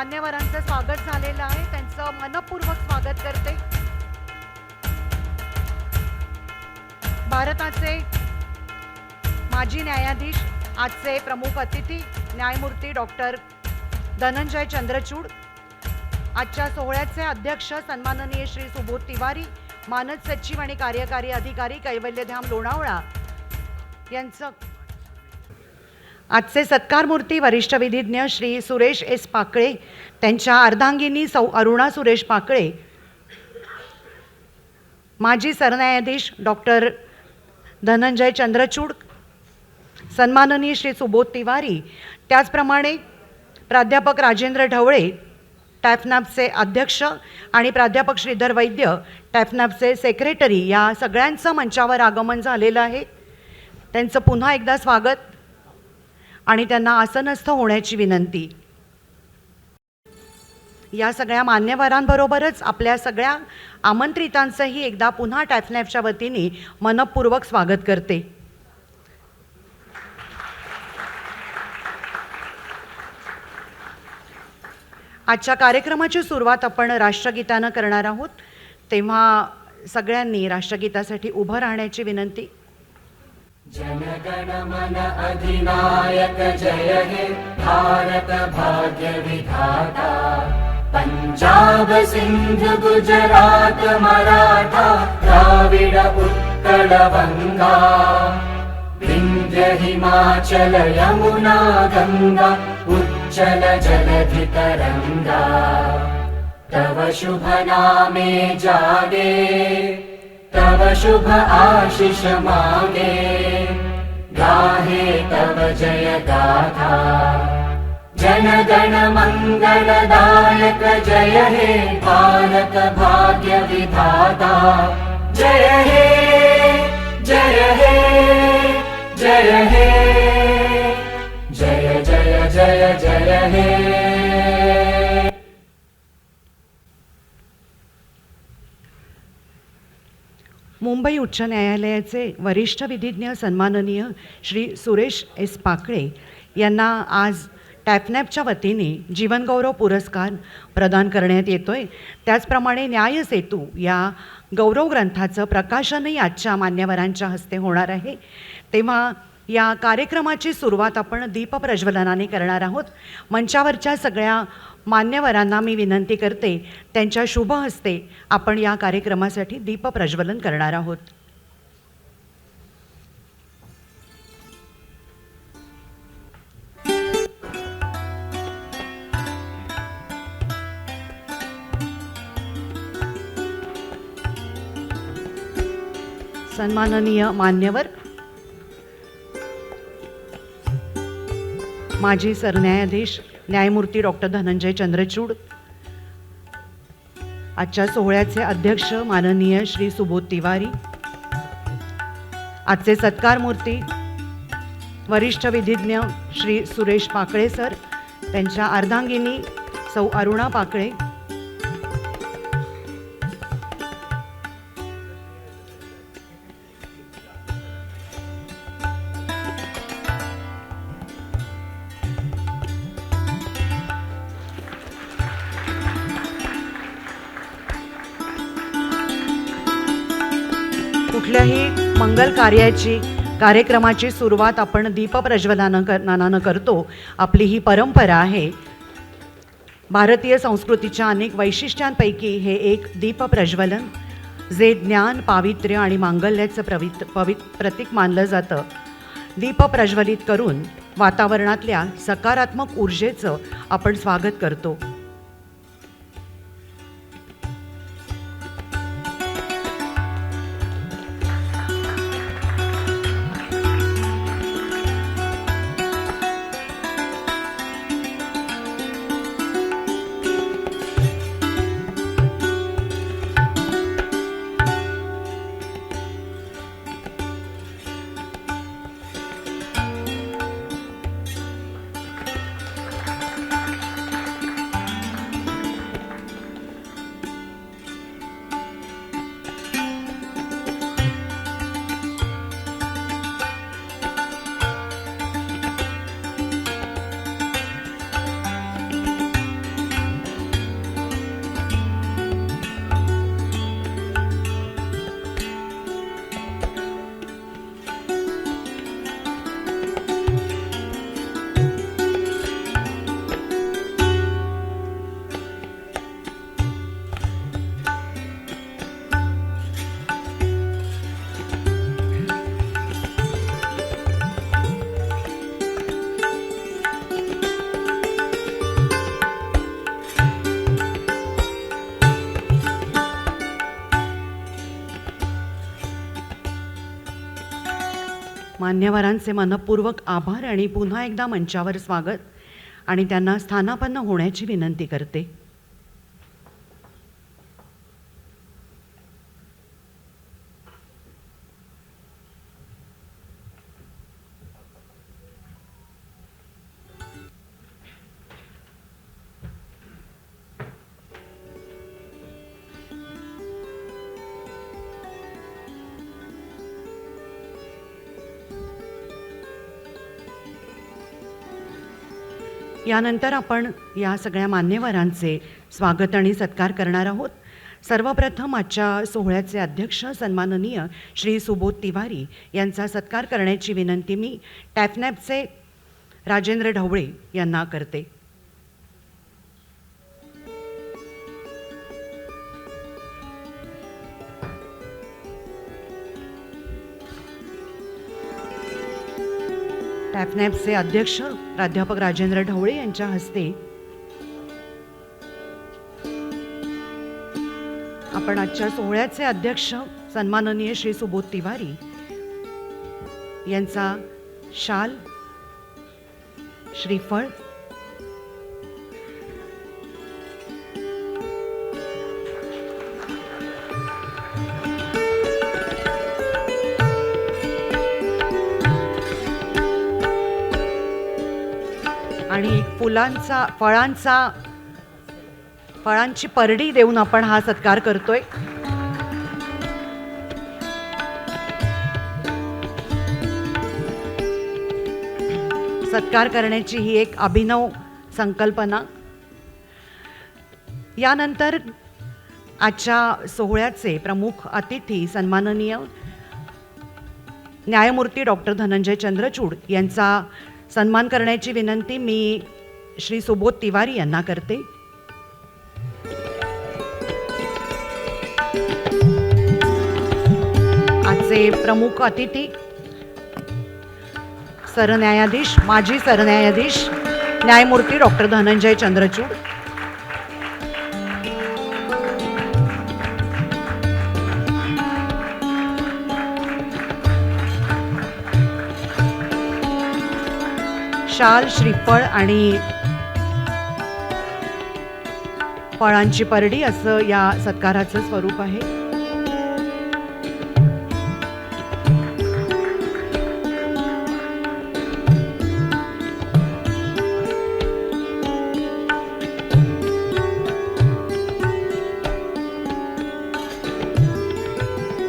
मान्यवरांचं स्वागत झालेलं आहे, त्यांचं मनपूर्वक स्वागत करते। भारताचे माजी न्यायाधीश, आजचे प्रमुख अतिथी न्यायमूर्ती डॉक्टर धनंजय चंद्रचूड, आजच्या सोहळ्याचे अध्यक्ष सन्माननीय श्री सुबोध तिवारी, मानद सचिव आणि कार्यकारी अधिकारी कैवल्यधाम लोणावळा यांचं, आजचे सत्कारमूर्ती वरिष्ठ विधिज्ञ श्री सुरेश एस पाकळे, त्यांच्या अर्धांगिनी सौ अरुणा सुरेश पाकळे, माजी सरन्यायाधीश डॉक्टर धनंजय चंद्रचूड, सन्माननीय श्री सुबोध तिवारी, त्याचप्रमाणे प्राध्यापक राजेंद्र ढवळे, टॅफनॅपचे अध्यक्ष, आणि प्राध्यापक श्रीधर वैद्य, टॅफनॅपचे सेक्रेटरी, या सगळ्यांचं मंचावर आगमन झालेलं आहे। त्यांचं पुन्हा एकदा स्वागत आणि त्यांना आसनस्थ होण्याची विनंती। या सगळ्या मान्यवरांबरोबरच आपल्या सगळ्या आमंत्रितांचंही एकदा पुन्हा टॅफनॅपच्या वतीने मनपूर्वक स्वागत करते। आजच्या कार्यक्रमाची सुरुवात आपण राष्ट्रगीतानं करणार आहोत, तेव्हा सगळ्यांनी राष्ट्रगीतासाठी उभं राहण्याची विनंती। जनगण मन अधिनायक जय हे भारत भाग्य विधाता, पंजाब सिंध गुजरात मराठा द्राविड उत्कल बंगा, विंध्य हिमाचल यमुना गंगा उच्चल जलधि तरंगा, तव शुभ नामे जागे, तव शुभ आशीष मांगे, गाहे तव जय गाथा, जन गण मंगलदायक जय हे भारत भाग्य विधाता, जय हे जय हे जय हे जय जय जय जय हे। मुंबई उच्च न्यायालयाचे वरिष्ठ विधिज्ञ सन्माननीय श्री सुरेश एस पाकळे यांना आज टॅफनॅपच्या वतीने जीवनगौरव पुरस्कार प्रदान करण्यात येतोय। त्याचप्रमाणे न्याय सेतू या गौरव ग्रंथाचं प्रकाशनही आजच्या मान्यवरांच्या हस्ते होणार आहे। तेव्हा या कार्यक्रमाची सुरुवात आपण दीपप्रज्वलनाने करणार आहोत। मंचावरच्या सगळ्या मान्यवरांना मी विनंती करते, त्यांच्या शुभ हस्ते आपण या कार्यक्रमासाठी दीपप्रज्वलन करणार आहोत। सन्माननीय मान्यवर, माजी सरन्यायाधीश न्यायमूर्ती डॉक्टर धनंजय चंद्रचूड, आजच्या सोहळ्याचे अध्यक्ष माननीय श्री सुबोध तिवारी, आजचे सत्कारमूर्ती वरिष्ठ विधिज्ञ श्री सुरेश पाकळे सर, त्यांच्या अर्धांगिनी सौ अरुणा पाकळे, कुठल्याही मंगल कार्यक्रमाची सुरुवात आपण दीपप्रज्वलनानं करतो। आपली ही परंपरा आहे। भारतीय संस्कृतीच्या अनेक वैशिष्ट्यांपैकी हे एक दीपप्रज्वलन, जे ज्ञान, पावित्र्य आणि मांगल्याचं प्रतीक मानलं जातं। दीप प्रज्वलित करून वातावरणातल्या सकारात्मक ऊर्जेचं आपण स्वागत करतो। मान्यवरांचे मनपूर्वक आभार आणि पुन्हा एकदा मंचावर स्वागत आणि त्यांना स्थानापन्न होण्याची विनंती करते. यानंतर आपण या सगळ्या मान्यवरांचे स्वागत आणि सत्कार करणार आहोत. सर्वप्रथम आजच्या सोहळ्याचे अध्यक्ष सन्माननीय श्री सुबोध तिवारी यांचा सत्कार करण्याची विनंती मी टॅफनॅपचे राजेंद्र ढवळे यांना करते. टॅफनॅपचे अध्यक्ष प्राध्यापक राजेंद्र ढवळे यांच्या हस्ते आपण आजच्या सोहळ्याचे अध्यक्ष सन्माननीय श्री सुबोध तिवारी यांचा शाल, श्रीफळ, आणि फळांची परडी देऊन आपण हा सत्कार करतोय. सत्कार करण्याची ही एक अभिनव संकल्पना. यानंतर आजच्या सोहळ्याचे प्रमुख अतिथी सन्माननीय न्यायमूर्ती डॉक्टर धनंजय चंद्रचूड यांचा सन्मान करण्याची विनंती मी श्री सुबोध तिवारी यांना करते. आजचे प्रमुख अतिथी सरन्यायाधीश, माजी सरन्यायाधीश न्यायमूर्ती डॉक्टर धनंजय चंद्रचूड, शाल, श्रीफळ आणि फळांची परडी असं या सत्काराचं स्वरूप आहे.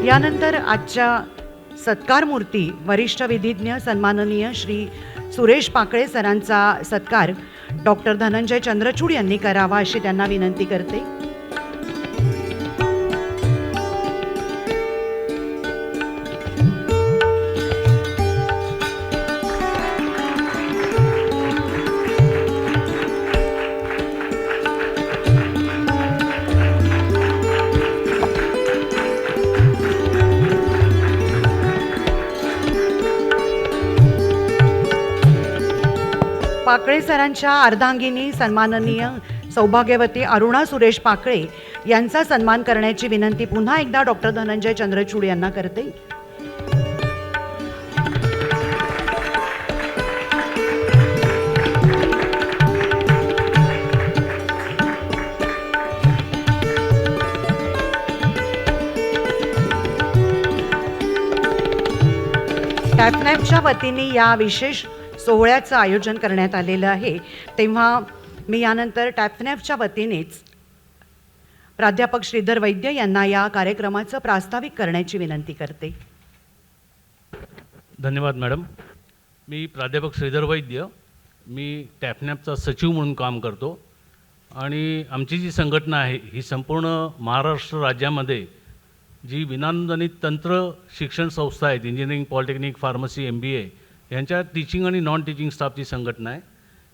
यानंतर आजच्या सत्कार मूर्ती वरिष्ठ विधिज्ञ सन्माननीय श्री सुरेश पाकळे सरांचा सत्कार डॉक्टर धनंजय चंद्रचूड यांनी करावा अशी त्यांना विनंती करते. पाकळे सरांच्या अर्धांगिनी सन्माननीय सौभाग्यवती अरुणा सुरेश पाकळे यांचा सन्मान करण्याची विनंती पुन्हा एकदा डॉक्टर धनंजय चंद्रचूड यांना करते. टॅफनॅपच्या वतीने या विशेष सोहळ्याचं आयोजन करण्यात आलेलं आहे, तेव्हा मी यानंतर टॅफनॅपच्या वतीनेच प्राध्यापक श्रीधर वैद्य यांना या कार्यक्रमाचं प्रास्ताविक करण्याची विनंती करते. धन्यवाद मॅडम. मी प्राध्यापक श्रीधर वैद्य, मी टॅफनॅपचा सचिव म्हणून काम करतो आणि आमची जी संघटना आहे ही संपूर्ण महाराष्ट्र राज्यामध्ये जी विनानुदानित तंत्र शिक्षण संस्था आहेत, इंजिनिअरिंग, पॉलिटेक्निक, फार्मसी, MBA यांच्या टीचिंग आणि नॉन टीचिंग स्टाफची संघटना आहे.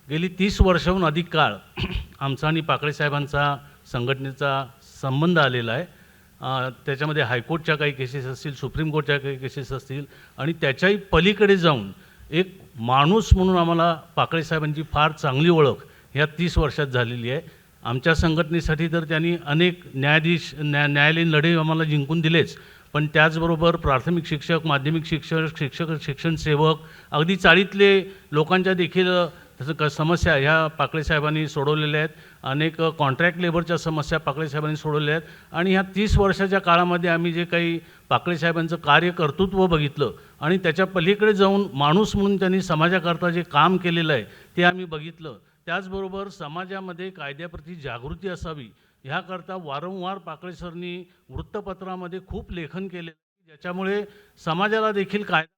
गेली 30 वर्षाहून अधिक काळ आमचा आणि पाकळे साहेबांचा संघटनेचा संबंध आलेला आहे. त्याच्यामध्ये हायकोर्टच्या काही केसेस असतील, सुप्रीम कोर्टच्या काही केसेस असतील आणि त्याच्याही पलीकडे जाऊन एक माणूस म्हणून आम्हाला पाकळे साहेबांची फार चांगली ओळख ह्या 30 वर्षात झालेली आहे. आमच्या संघटनेसाठी तर त्यांनी अनेक न्यायालयीन लढे आम्हाला जिंकून दिलेच, पण त्याचबरोबर प्राथमिक शिक्षक, माध्यमिक शिक्षक, शिक्षण सेवक, अगदी चाळीतले लोकांच्या देखील समस्या ह्या पाकळे साहेबांनी सोडवलेल्या आहेत. अनेक कॉन्ट्रॅक्ट लेबरच्या समस्या पाकळे साहेबांनी सोडवलेल्या आहेत आणि ह्या 30 वर्षाच्या काळामध्ये आम्ही जे काही पाकळे साहेबांचं कार्य कर्तृत्व बघितलं आणि त्याच्या पलीकडे जाऊन माणूस म्हणून त्यांनी समाजाकरता जे काम केलेलं आहे ते आम्ही बघितलं. त्याचबरोबर समाजामध्ये कायद्याप्रती जागृती असावी ह्याकरता वारंवार पाकळे सरनी वृत्तपत्रामध्ये खूप लेखन केले, ज्याच्यामुळे समाजाला देखील कायदा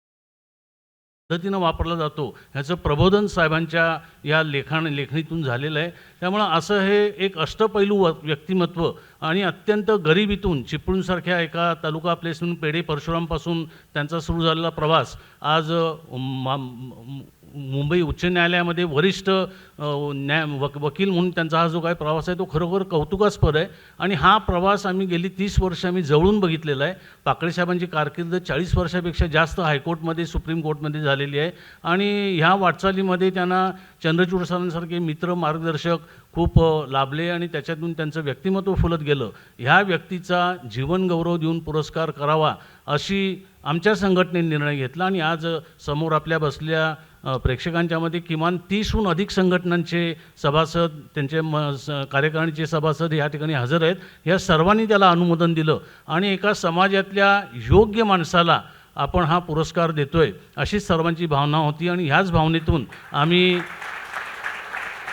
पद्धतीनं वापरला जातो ह्याचं प्रबोधन साहेबांच्या या लेखणीतून झालेलं आहे. त्यामुळं असं हे एक अष्टपैलू व्यक्तिमत्व आणि अत्यंत गरिबीतून चिपळूणसारख्या एका तालुका प्लेसमधून पेढे परशुरामपासून त्यांचा सुरू झालेला प्रवास आज मुंबई उच्च न्यायालयामध्ये वरिष्ठ वकील म्हणून त्यांचा हा जो काही प्रवास आहे तो खरोखर कौतुकास्पद आहे. आणि हा प्रवास आम्ही गेली 30 वर्ष आम्ही जवळून बघितलेला आहे. पाकळे साहेबांची कारकीर्द 40 वर्षापेक्षा जास्त हायकोर्टमध्ये, सुप्रीम कोर्टमध्ये झालेली आहे आणि ह्या वाटचालीमध्ये त्यांना चंद्रचूड सरांसारखे मित्र, मार्गदर्शक खूप लाभले आणि त्याच्यातून त्यांचं व्यक्तिमत्व फुलत गेलं. ह्या व्यक्तीचा जीवनगौरव देऊन पुरस्कार करावा अशी आमच्या संघटनेने निर्णय घेतला आणि आज समोर आपल्या बसल्या प्रेक्षकांच्यामध्ये किमान 30हून अधिक संघटनांचे सभासद, त्यांचे कार्यकारिणीचे सभासद या ठिकाणी हजर आहेत. या सर्वांनी त्याला अनुमोदन दिलं आणि एका समाजातल्या योग्य माणसाला आपण हा पुरस्कार देतोय अशीच सर्वांची भावना होती आणि ह्याच भावनेतून आम्ही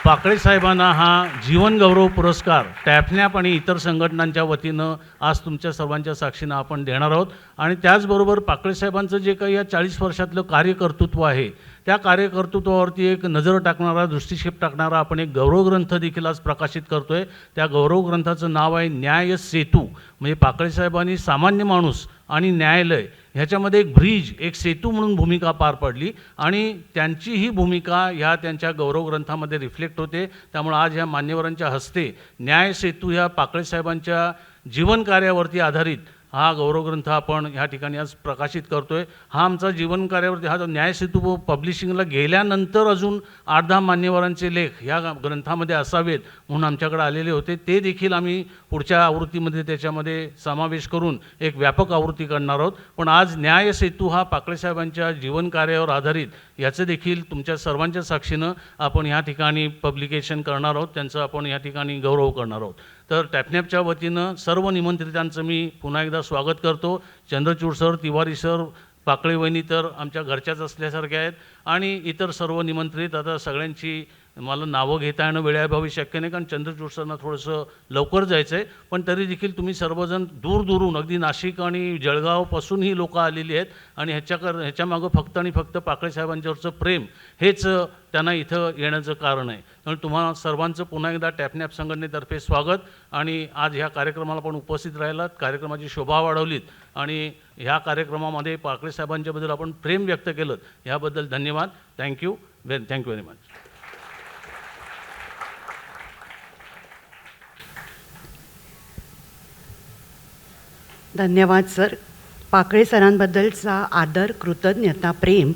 पाकळे साहेबांना हा जीवनगौरव पुरस्कार टॅफनॅप आणि इतर संघटनांच्या वतीनं आज तुमच्या सर्वांच्या साक्षीनं आपण देणार आहोत. आणि त्याचबरोबर पाकळे साहेबांचं जे काही या 40 वर्षातलं कार्यकर्तृत्व आहे त्या कार्यकर्तृत्वावरती एक नजर टाकणारा, दृष्टिक्षेप टाकणारा आपण एक गौरवग्रंथ देखील आज प्रकाशित करतो आहे. त्या गौरवग्रंथाचं नाव आहे न्याय सेतू. म्हणजे पाकळे साहेबांनी सामान्य माणूस आणि न्यायालय ह्याच्यामध्ये एक ब्रिज, एक सेतू म्हणून भूमिका पार पडली आणि त्यांची ही भूमिका ह्या त्यांच्या गौरवग्रंथामध्ये रिफ्लेक्ट होते. त्यामुळे आज ह्या मान्यवरांच्या हस्ते न्याय सेतू ह्या पाकळे साहेबांच्या जीवनकार्यावरती आधारित हा गौरवग्रंथ आपण ह्या ठिकाणी आज प्रकाशित करतो आहे. हा आमचा जीवनकार्यावरती हा जो न्यायसेतू पब्लिशिंगला गेल्यानंतर अजून 8-10 मान्यवरांचे लेख ह्या ग्रंथामध्ये असावेत म्हणून आमच्याकडे आलेले होते. ते देखील आम्ही पुढच्या आवृत्तीमध्ये त्याच्यामध्ये समावेश करून एक व्यापक आवृत्ती करणार आहोत. पण आज न्यायसेतू हा पाकळे साहेबांच्या जीवनकार्यावर आधारित याचं देखील तुमच्या सर्वांच्या साक्षीनं आपण ह्या ठिकाणी पब्लिकेशन करणार आहोत, त्यांचं आपण या ठिकाणी गौरव करणार आहोत. तर टॅफनॅपच्या वतीनं सर्व निमंत्रितांचं मी पुन्हा एकदा स्वागत करतो. चंद्रचूड सर, तिवारी सर, पाकळे वहिनी तर आमच्या घरच्याच असल्यासारख्या आहेत आणि इतर सर्व निमंत्रित. आता सगळ्यांची मला नावं घेता येणं वेळेअभावी शक्य नाही कारण चंद्रचूड सरना थोडंसं लवकर जायचं आहे. पण तरी देखील तुम्ही सर्वजण दूरदूरून अगदी नाशिक आणि जळगावपासून ही लोकं आलेली आहेत आणि ह्याच्यामागं फक्त आणि फक्त पाकळे साहेबांच्यावरचं प्रेम हेच त्यांना इथं येण्याचं कारण आहे. त्यामुळे तुम्हाला सर्वांचं पुन्हा एकदा टॅफनॅप संघटनेतर्फे स्वागत. आणि आज ह्या कार्यक्रमाला पण उपस्थित राहिलात, कार्यक्रमाची शोभा वाढवलीत आणि ह्या कार्यक्रमामध्ये पाकळे साहेबांच्याबद्दल आपण प्रेम व्यक्त केलं ह्याबद्दल धन्यवाद. Thank you very much. धन्यवाद सर. पाकळे सरांबद्दलचा आदर, कृतज्ञता, प्रेम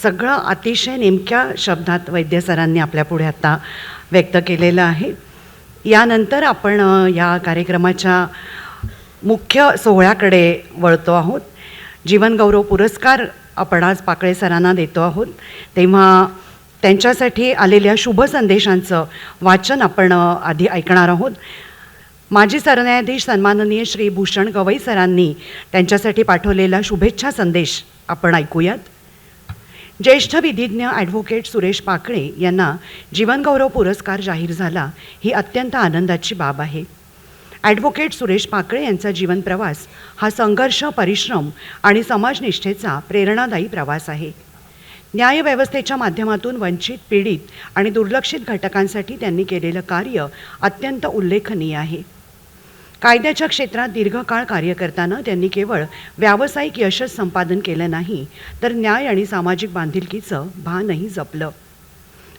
सगळं अतिशय नेमक्या शब्दात वैद्य सरांनी आपल्यापुढे आता व्यक्त केलेलं आहे. यानंतर आपण या कार्यक्रमाच्या मुख्य सोहळ्याकडे वळतो आहोत. जीवनगौरव पुरस्कार आपण आज पाकळे सरांना देतो आहोत. तेव्हा त्यांच्यासाठी आलेल्या शुभ संदेशांचं वाचन आपण आधी ऐकणार आहोत. माजी सरन्यायाधीश सन्माननीय श्री भूषण गवई सरांनी त्यांच्यासाठी पाठवलेला शुभेच्छा संदेश आपण ऐकूयात. ज्येष्ठ विधिज्ञ ॲडव्होकेट सुरेश पाकळे यांना जीवनगौरव पुरस्कार जाहीर झाला ही अत्यंत आनंदाची बाब आहे. ॲडव्होकेट सुरेश पाकळे यांचा जीवनप्रवास हा संघर्ष, परिश्रम आणि समाजनिष्ठेचा प्रेरणादायी प्रवास आहे. न्यायव्यवस्थेच्या माध्यमातून वंचित, पीडित आणि दुर्लक्षित घटकांसाठी त्यांनी केलेलं कार्य अत्यंत उल्लेखनीय आहे. कायद्याच्या क्षेत्रात दीर्घकाळ कार्य करताना त्यांनी केवळ व्यावसायिक यशच संपादन केलं नाही तर न्याय आणि सामाजिक बांधिलकीचं भानही जपलं.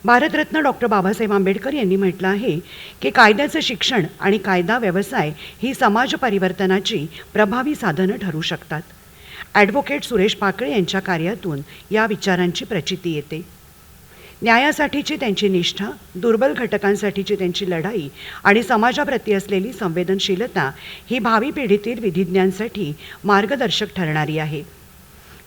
भारतरत्न डॉक्टर बाबासाहेब आंबेडकर यांनी म्हटलं आहे की कायद्याचं शिक्षण आणि कायदा व्यवसाय ही समाज परिवर्तनाची प्रभावी साधनं ठरू शकतात. ॲडव्होकेट सुरेश पाकळे यांच्या कार्यातून या विचारांची प्रचिती येते. न्यायासाठीची त्यांची निष्ठा, दुर्बल घटकांसाठीची त्यांची लढाई आणि समाजाप्रती असलेली संवेदनशीलता ही भावी पिढीतील विधिज्ञांसाठी मार्गदर्शक ठरणारी आहे.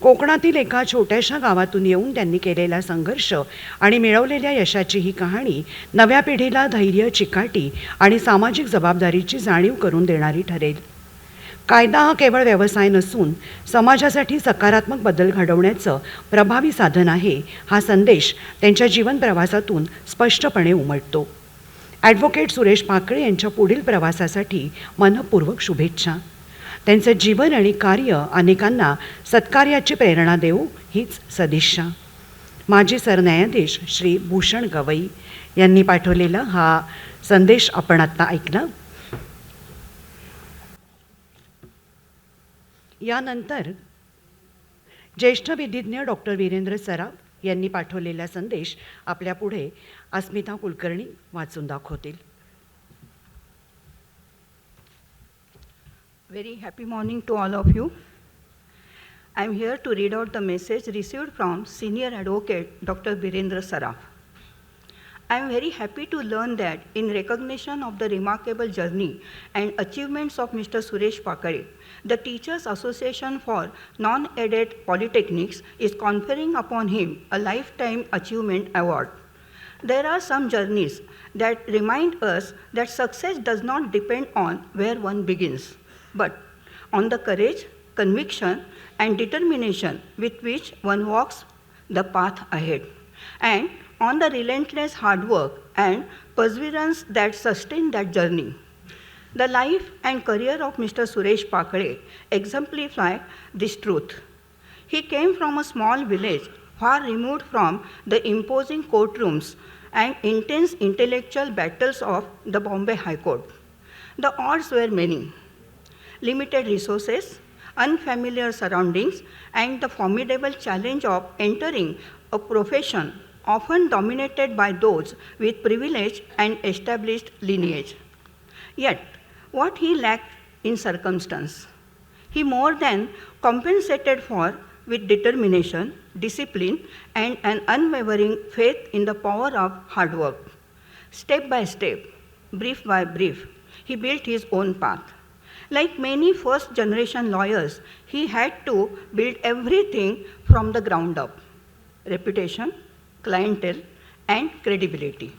कोकणातील एका छोट्याशा गावातून येऊन त्यांनी केलेला संघर्ष आणि मिळवलेल्या यशाची ही कहाणी नव्या पिढीला धैर्य, चिकाटी आणि सामाजिक जबाबदारीची जाणीव करून देणारी ठरेल. कायदा हा केवळ व्यवसाय नसून समाजासाठी सकारात्मक बदल घडवण्याचं प्रभावी साधन आहे, हा संदेश त्यांच्या जीवन प्रवासातून स्पष्टपणे उमटतो. ॲडव्होकेट सुरेश पाकळे यांच्या पुढील प्रवासासाठी मनःपूर्वक शुभेच्छा. त्यांचं जीवन आणि कार्य अनेकांना सत्कार्याची प्रेरणा देऊ हीच सदिच्छा. माजी सरन्यायाधीश श्री भूषण गवई यांनी पाठवलेला हा संदेश आपण आत्ता ऐकला. यानंतर ज्येष्ठ विधिज्ञ डॉक्टर वीरेंद्र सराफ यांनी पाठवलेला संदेश आपल्यापुढे अस्मिता कुलकर्णी वाचून दाखवतील. Very happy morning to all of you. I am here to read out the message received from Senior Advocate Dr. Birendra Saraf. I am very happy to learn that in recognition of the remarkable journey and achievements of Mr. Suresh Pakare, the Teachers Association for Non-Aided Polytechnics is conferring upon him a Lifetime Achievement Award. There are some journeys that remind us that success does not depend on where one begins, but on the courage, conviction, and determination with which one walks the path ahead, and on the relentless hard work and perseverance that sustain that journey. The life and career of Mr. Suresh Pakare exemplify this truth. He came from a small village far removed from the imposing courtrooms and intense intellectual battles of the Bombay High Court. The odds were many. Limited resources, unfamiliar surroundings, and the formidable challenge of entering a profession often dominated by those with privilege and established lineage. Yet, what he lacked in circumstance, he more than compensated for with determination, discipline, and an unwavering faith in the power of hard work. Step by step, brief by brief, he built his own path. Like many first-generation lawyers, he had to build everything from the ground up: reputation, clientele, and credibility.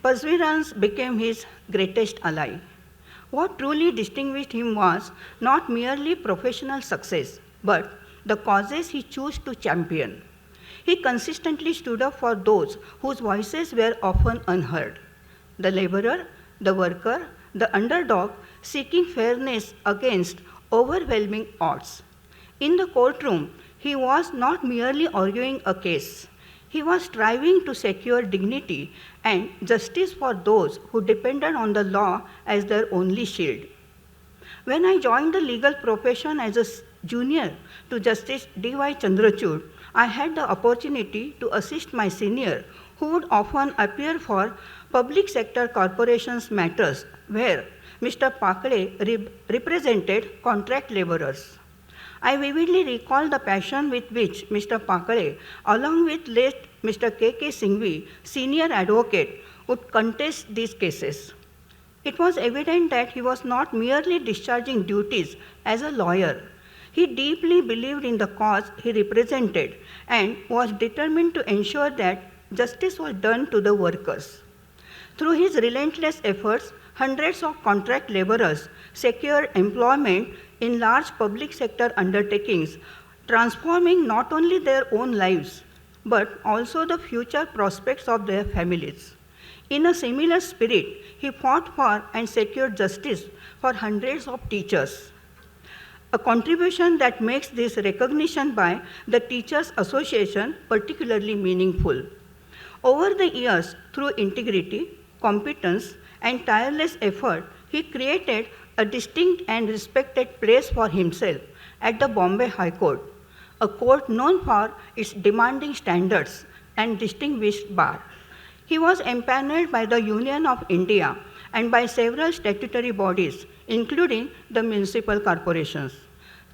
Perseverance became his greatest ally. What truly distinguished him was not merely professional success, but the causes he chose to champion. He consistently stood up for those whose voices were often unheard: the laborer, the worker, the underdog, seeking fairness against overwhelming odds. In the courtroom, he was not merely arguing a case. He was striving to secure dignity and justice for those who depended on the law as their only shield. When I joined the legal profession as a junior to Justice D.Y. Chandrachud, I had the opportunity to assist my senior, who would often appear for public sector corporations matters where Mr. Pakare represented contract laborers. I vividly recall the passion with which Mr. Pakare, along with late Mr. K.K. Singhvi, senior advocate, would contest these cases. It was evident that he was not merely discharging duties as a lawyer. He deeply believed in the cause he represented and was determined to ensure that justice was done to the workers. Through his relentless efforts, hundreds of contract laborers secured employment in large public sector undertakings, transforming not only their own lives, but also the future prospects of their families. In a similar spirit, he fought for and secured justice for hundreds of teachers, a contribution that makes this recognition by the Teachers Association particularly meaningful. Over the years, through integrity, competence, and tireless effort, he created a distinct and respected place for himself at the Bombay High Court, a court known for its demanding standards and distinguished bar. He was empaneled by the Union of India and by several statutory bodies, including the municipal corporations.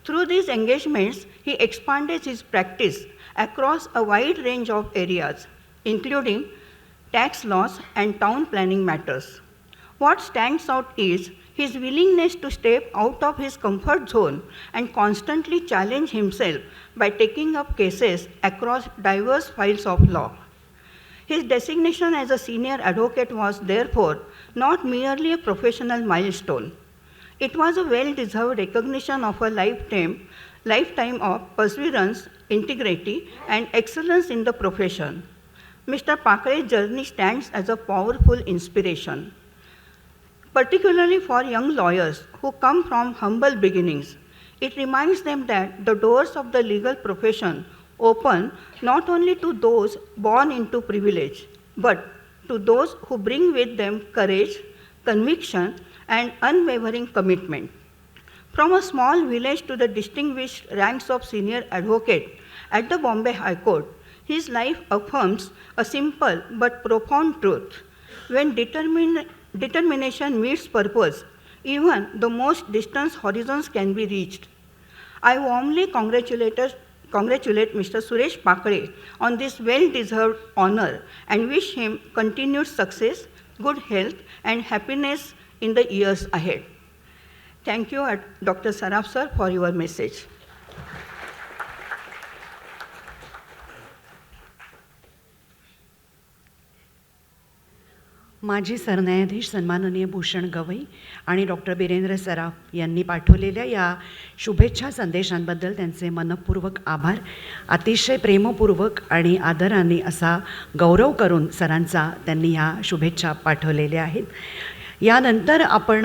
Through these engagements, he expanded his practice across a wide range of areas, including tax laws and town planning matters. What stands out is his willingness to step out of his comfort zone and constantly challenge himself by taking up cases across diverse fields of law. His designation as a senior advocate was therefore not merely a professional milestone. It was a well-deserved recognition of a lifetime of perseverance, integrity, and excellence in the profession. Mr. Pakre's journey stands as a powerful inspiration, particularly for young lawyers who come from humble beginnings. It reminds them that the doors of the legal profession open not only to those born into privilege, but to those who bring with them courage, conviction, and unwavering commitment. From a small village to the distinguished ranks of senior advocate at the Bombay High Court, his life affirms a simple but profound truth. When determination meets purpose, even the most distant horizons can be reached. I warmly congratulate Mr. Suresh Pakre on this well-deserved honor and wish him continued success, good health, and happiness in the years ahead. Thank you, Dr. Saraf sir, for your message. माजी सरन्यायाधीश सन्माननीय भूषण गवई आणि doctor Birendra सराफ यांनी पाठवलेल्या या शुभेच्छा संदेशांबद्दल त्यांचे मनपूर्वक आभार. अतिशय प्रेमपूर्वक आणि आदराने असा गौरव करून सरांचा त्यांनी ह्या शुभेच्छा पाठवलेल्या आहेत. यानंतर आपण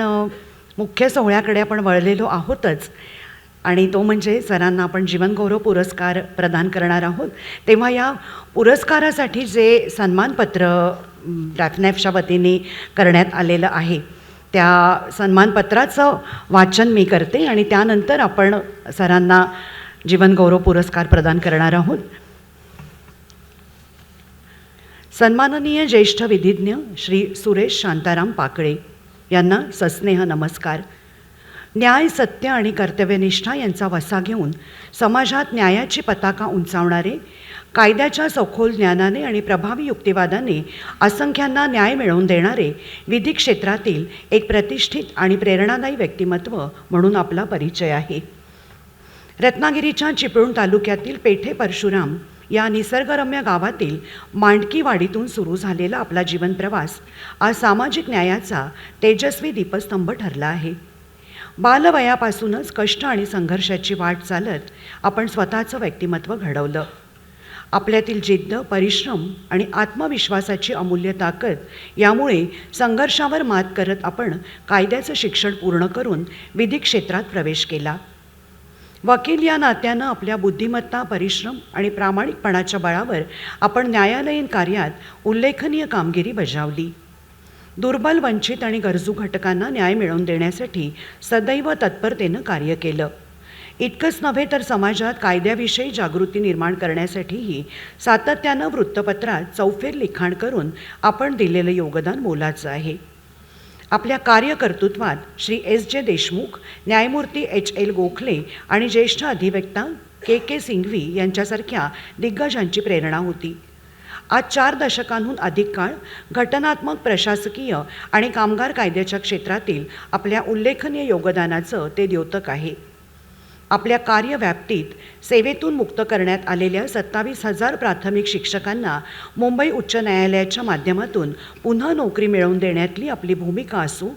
मुख्य सोहळ्याकडे आपण वळलेलो आहोतच आणि तो म्हणजे सरांना आपण जीवनगौरव पुरस्कार प्रदान करणार आहोत. तेव्हा या पुरस्कारासाठी जे सन्मानपत्र डॅफनॅफच्या वतीने करण्यात आलेलं आहे त्या सन्मानपत्राचं वाचन मी करते आणि त्यानंतर आपण सरांना जीवनगौरव पुरस्कार प्रदान करणार आहोत. सन्माननीय ज्येष्ठ विधिज्ञ श्री सुरेश शांताराम पाकळे यांना सस्नेह नमस्कार. न्याय, सत्य आणि कर्तव्यनिष्ठा यांचा वसा घेऊन समाजात न्यायाची पताका उंचावणारे, कायद्याच्या सखोल ज्ञानाने आणि प्रभावी युक्तिवादाने असंख्यांना न्याय मिळवून देणारे विधी क्षेत्रातील एक प्रतिष्ठित आणि प्रेरणादायी व्यक्तिमत्व म्हणून आपला परिचय आहे. रत्नागिरीच्या चिपळूण तालुक्यातील पेठे परशुराम या निसर्गरम्य गावातील मांडकीवाडीतून सुरू झालेला आपला जीवनप्रवास आज सामाजिक न्यायाचा तेजस्वी दीपस्तंभ ठरला आहे. बालवयापासूनच कष्ट आणि संघर्षाची वाट चालत आपण स्वतःचं व्यक्तिमत्व घडवलं. आपल्यातील जिद्द, परिश्रम आणि आत्मविश्वासाची अमूल्य ताकद यामुळे संघर्षावर मात करत आपण कायद्याचं शिक्षण पूर्ण करून विधी क्षेत्रात प्रवेश केला. वकील या नात्यानं आपल्या बुद्धिमत्ता, परिश्रम आणि प्रामाणिकपणाच्या बळावर आपण न्यायालयीन कार्यात उल्लेखनीय कामगिरी बजावली. दुर्बल, वंचित आणि गरजू घटकांना न्याय मिळवून देण्यासाठी सदैव तत्परतेनं कार्य केलं. इतकंच नव्हे तर समाजात कायद्याविषयी जागृती निर्माण करण्यासाठीही सातत्यानं वृत्तपत्रात चौफेर लिखाण करून आपण दिलेलं योगदान मोलाचं आहे. आपल्या कार्यकर्तृत्वात श्री S.J. देशमुख, न्यायमूर्ती H.L. गोखले आणि ज्येष्ठ अधिवक्ता K.K. सिंघवी यांच्यासारख्या दिग्गजांची प्रेरणा होती. आज 4 दशकांहून अधिक काळ घटनात्मक, प्रशासकीय आणि कामगार कायद्याच्या क्षेत्रातील आपल्या उल्लेखनीय योगदानाचं ते द्योतक आहे. आपल्या कार्यव्याप्तीत सेवेतून मुक्त करण्यात आलेल्या 27,000 प्राथमिक शिक्षकांना मुंबई उच्च न्यायालयाच्या माध्यमातून पुन्हा नोकरी मिळवून देण्यातली आपली भूमिका असो,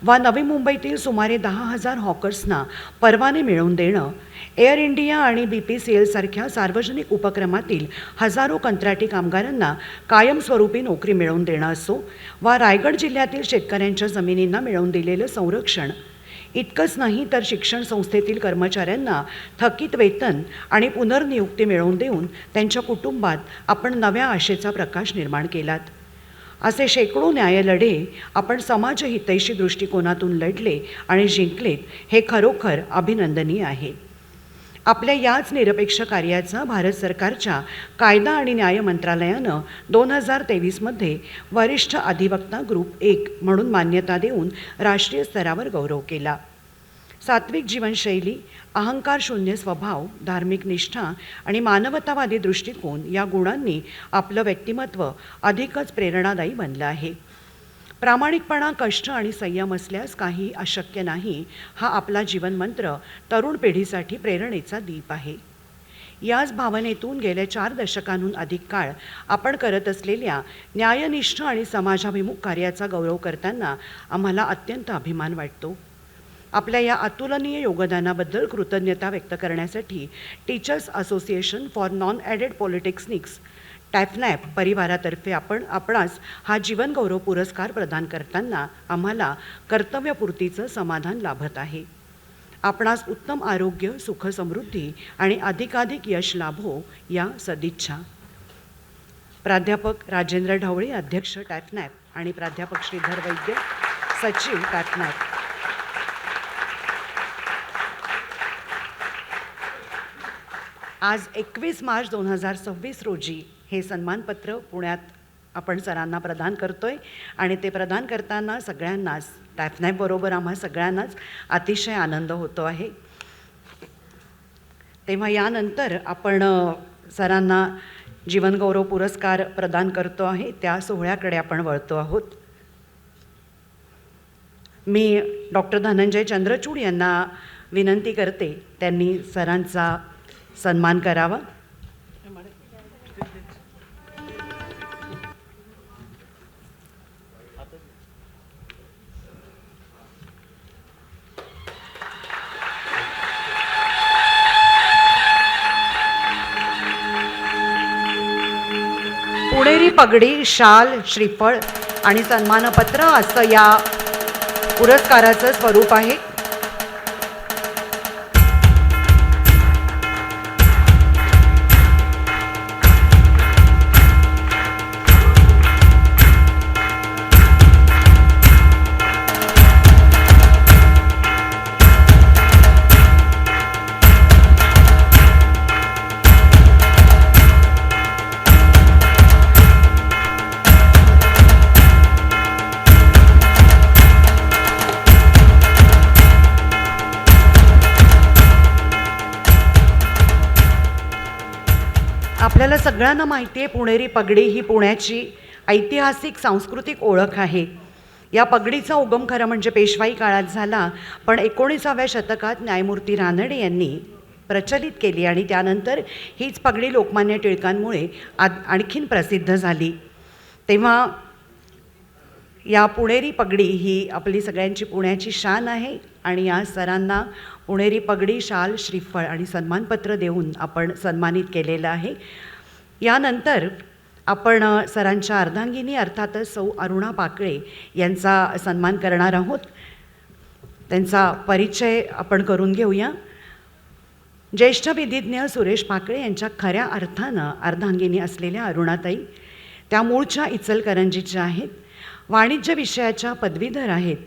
वा नवी मुंबईतील सुमारे 10,000 हॉकर्सना परवाने मिळवून देणं, एअर इंडिया आणि BPCL सारख्या सार्वजनिक उपक्रमातील हजारो कंत्राटी कामगारांना कायमस्वरूपी नोकरी मिळवून देणं असो, वा रायगड जिल्ह्यातील शेतकऱ्यांच्या जमिनींना मिळवून दिलेलं संरक्षण, इतकंच नाही तर शिक्षण संस्थेतील कर्मचाऱ्यांना थकीत वेतन आणि पुनर्नियुक्ती मिळवून देऊन त्यांच्या कुटुंबात आपण नव्या आशेचा प्रकाश निर्माण केलात. असे शेकडो न्यायलढे आपण समाजहितैषी दृष्टिकोनातून लढले आणि जिंकलेत हे खरोखर अभिनंदनीय आहे. आपल्या याच निरपेक्ष कार्याचा भारत सरकारच्या कायदा आणि न्याय मंत्रालयानं 2023मध्ये वरिष्ठ अधिवक्ता ग्रुप 1 म्हणून मान्यता देऊन राष्ट्रीय स्तरावर गौरव केला. सात्विक जीवनशैली, अहंकार शून्य स्वभाव, धार्मिक निष्ठा आणि मानवतावादी दृष्टिकोन या गुणांनी आपलं व्यक्तिमत्व अधिकच प्रेरणादायी बनलं आहे. प्रामाणिकपणा, कष्ट आणि संयम असल्यास काही अशक्य नाही, हा आपला जीवनमंत्र तरुण पिढीसाठी प्रेरणेचा दीप आहे. याच भावनेतून गेल्या 4 दशकांहून अधिक काळ आपण करत असलेल्या न्यायनिष्ठ आणि समाजाभिमुख कार्याचा गौरव करताना आम्हाला अत्यंत अभिमान वाटतो. आपल्या या अतुलनीय योगदानाबद्दल कृतज्ञता व्यक्त करण्यासाठी teachers association for non aided polytechnics TAFNAP परिवारातर्फे आपणास हा जीवनगौरव पुरस्कार प्रदान करताना आम्हाला कर्तव्यपूर्तीचं समाधान लाभत आहे. आपणास उत्तम आरोग्य, सुख, समृद्धी आणि अधिकाधिक यश लाभो या सदिच्छा. प्राध्यापक राजेंद्र ढवळे, अध्यक्ष टॅफनॅप, आणि प्राध्यापक श्रीधर वैद्य, सचिव टॅफनॅप. आज 21 मार्च 2026 रोजी हे सन्मानपत्र पुण्यात आपण सरांना प्रदान करतोय आणि ते प्रदान करताना सगळ्यांनाच, टॅफनॅपबरोबर आम्हा सगळ्यांनाच अतिशय आनंद होतो आहे. तेव्हा यानंतर आपण सरांना जीवनगौरव पुरस्कार प्रदान करतो आहे त्या सोहळ्याकडे आपण वळतो आहोत. मी डॉक्टर धनंजय चंद्रचूड यांना विनंती करते त्यांनी सरांचा सन्मान करावा. पुणेरी पगडी, शाल, श्रीफळ आणि सन्मानपत्र असं या पुरस्काराचं स्वरूप आहे. आपल्याला सगळ्यांना माहिती आहे, पुणेरी पगडी ही पुण्याची ऐतिहासिक सांस्कृतिक ओळख आहे. या पगडीचा उगम खरं म्हणजे पेशवाई काळात झाला, पण 19व्या शतकात न्यायमूर्ती रानडे यांनी प्रचलित केली आणि त्यानंतर हीच पगडी लोकमान्य टिळकांमुळे आणखीन प्रसिद्ध झाली. तेव्हा या पुणेरी पगडी ही आपली सगळ्यांची पुण्याची शान आहे आणि या सरांना पुणेरी पगडी, शाल, श्रीफळ आणि सन्मानपत्र देऊन आपण सन्मानित केलेलं आहे. यानंतर आपण सरांच्या अर्धांगिनी अर्थातच सौ अरुणा पाकळे यांचा सन्मान करणार आहोत. त्यांचा परिचय आपण करून घेऊया. ज्येष्ठ विधिज्ञ सुरेश पाकळे यांच्या खऱ्या अर्थानं अर्धांगिनी असलेल्या अरुणाताई त्या मूळच्या इचलकरंजीच्या आहेत. वाणिज्य विषयाच्या पदवीधर आहेत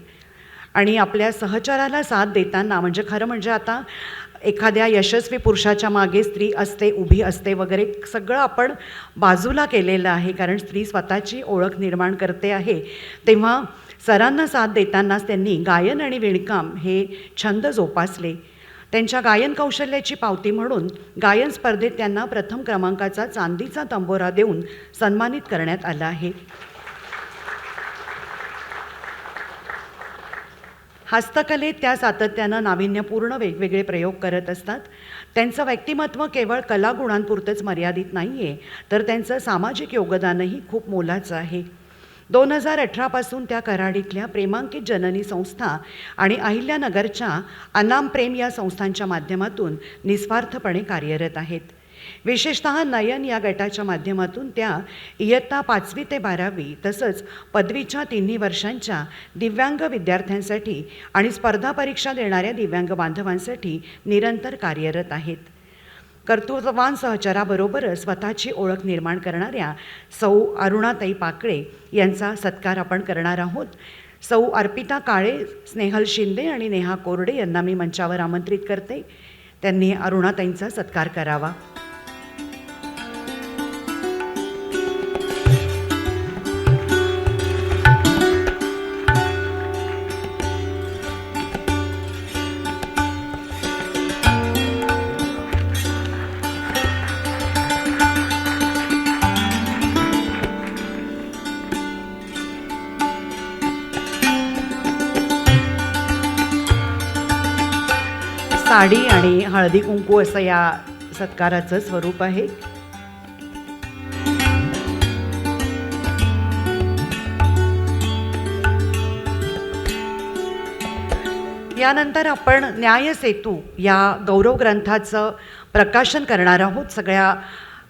आणि आपल्या सहचराला साथ देताना म्हणजे खरं म्हणजे आता एखाद्या यशस्वी पुरुषाच्या मागे स्त्री असते, उभी असते वगैरे सगळं आपण बाजूला केलेलं आहे, कारण स्त्री स्वतःची ओळख निर्माण करते आहे. तेव्हा सरांना साथ देतानाच त्यांनी गायन आणि विणकाम हे छंद जोपासले. त्यांच्या गायन कौशल्याची पावती म्हणून गायन स्पर्धेत त्यांना प्रथम क्रमांकाचा चांदीचा तंबोरा देऊन सन्मानित करण्यात आला आहे. हस्तकलेत त्या सातत्यानं नाविन्यपूर्ण वेगवेगळे प्रयोग करत असतात. त्यांचं व्यक्तिमत्व केवळ कलागुणांपुरतंच मर्यादित नाही आहे, तर त्यांचं सामाजिक योगदानही खूप मोलाचं आहे. 2018पासून त्या कराडीतल्या प्रेमांकित जननी संस्था आणि अहिल्यानगरच्या अनाम प्रेम या संस्थांच्या माध्यमातून निस्वार्थपणे कार्यरत आहेत. विशेषतः नयन या गटाच्या माध्यमातून त्या इयत्ता 5वी ते 12वी तसंच पदवीच्या 3 वर्षांच्या दिव्यांग विद्यार्थ्यांसाठी आणि स्पर्धा परीक्षा देणाऱ्या दिव्यांग बांधवांसाठी निरंतर कार्यरत आहेत. कर्तृत्ववान सहचराबरोबरच स्वतःची ओळख निर्माण करणाऱ्या सौ अरुणाताई पाकळे यांचा सत्कार आपण करणार आहोत. सौ अर्पिता काळे, स्नेहल शिंदे आणि नेहा कोरडे यांना मी मंचावर आमंत्रित करते. त्यांनी अरुणाताईंचा सत्कार करावा. साडी आणि हळदी कुंकू असं या सत्काराचं स्वरूप आहे. यानंतर आपण न्यायसेतू या गौरव ग्रंथाचं प्रकाशन करणार आहोत सगळ्या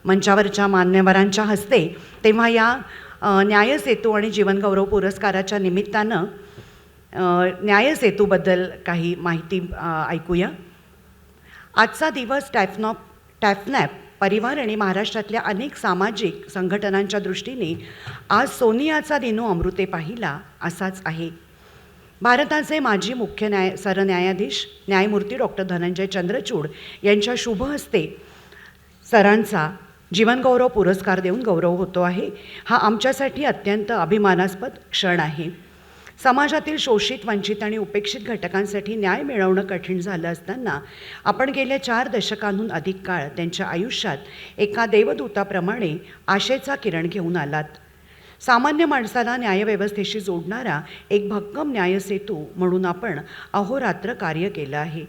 मंचावरच्या मान्यवरांच्या हस्ते. तेव्हा या न्यायसेतू आणि जीवनगौरव पुरस्काराच्या निमित्तानं न्यायसेतूबद्दल काही माहिती ऐकूया. आजचा दिवस टॅफनॅप परिवार आणि महाराष्ट्रातल्या अनेक सामाजिक संघटनांच्या दृष्टीने आज सोनियाचा दिनो अमृते पाहिला असाच आहे. भारताचे माजी मुख्य सरन्यायाधीश न्यायमूर्ती डॉक्टर धनंजय चंद्रचूड यांच्या शुभ हस्ते सरांचा जीवनगौरव पुरस्कार देऊन गौरव होतो आहे. हा आमच्यासाठी अत्यंत अभिमानास्पद क्षण आहे. समाजातील शोषित, वंचित आणि उपेक्षित घटकांसाठी न्याय मिळवणं कठीण झालं असताना आपण गेल्या 4 दशकांहून अधिक काळ त्यांच्या आयुष्यात एका देवदूताप्रमाणे आशेचा किरण घेऊन आलात. सामान्य माणसाला न्यायव्यवस्थेशी जोडणारा एक भक्कम न्यायसेतू म्हणून आपण अहोरात्र कार्य केलं आहे.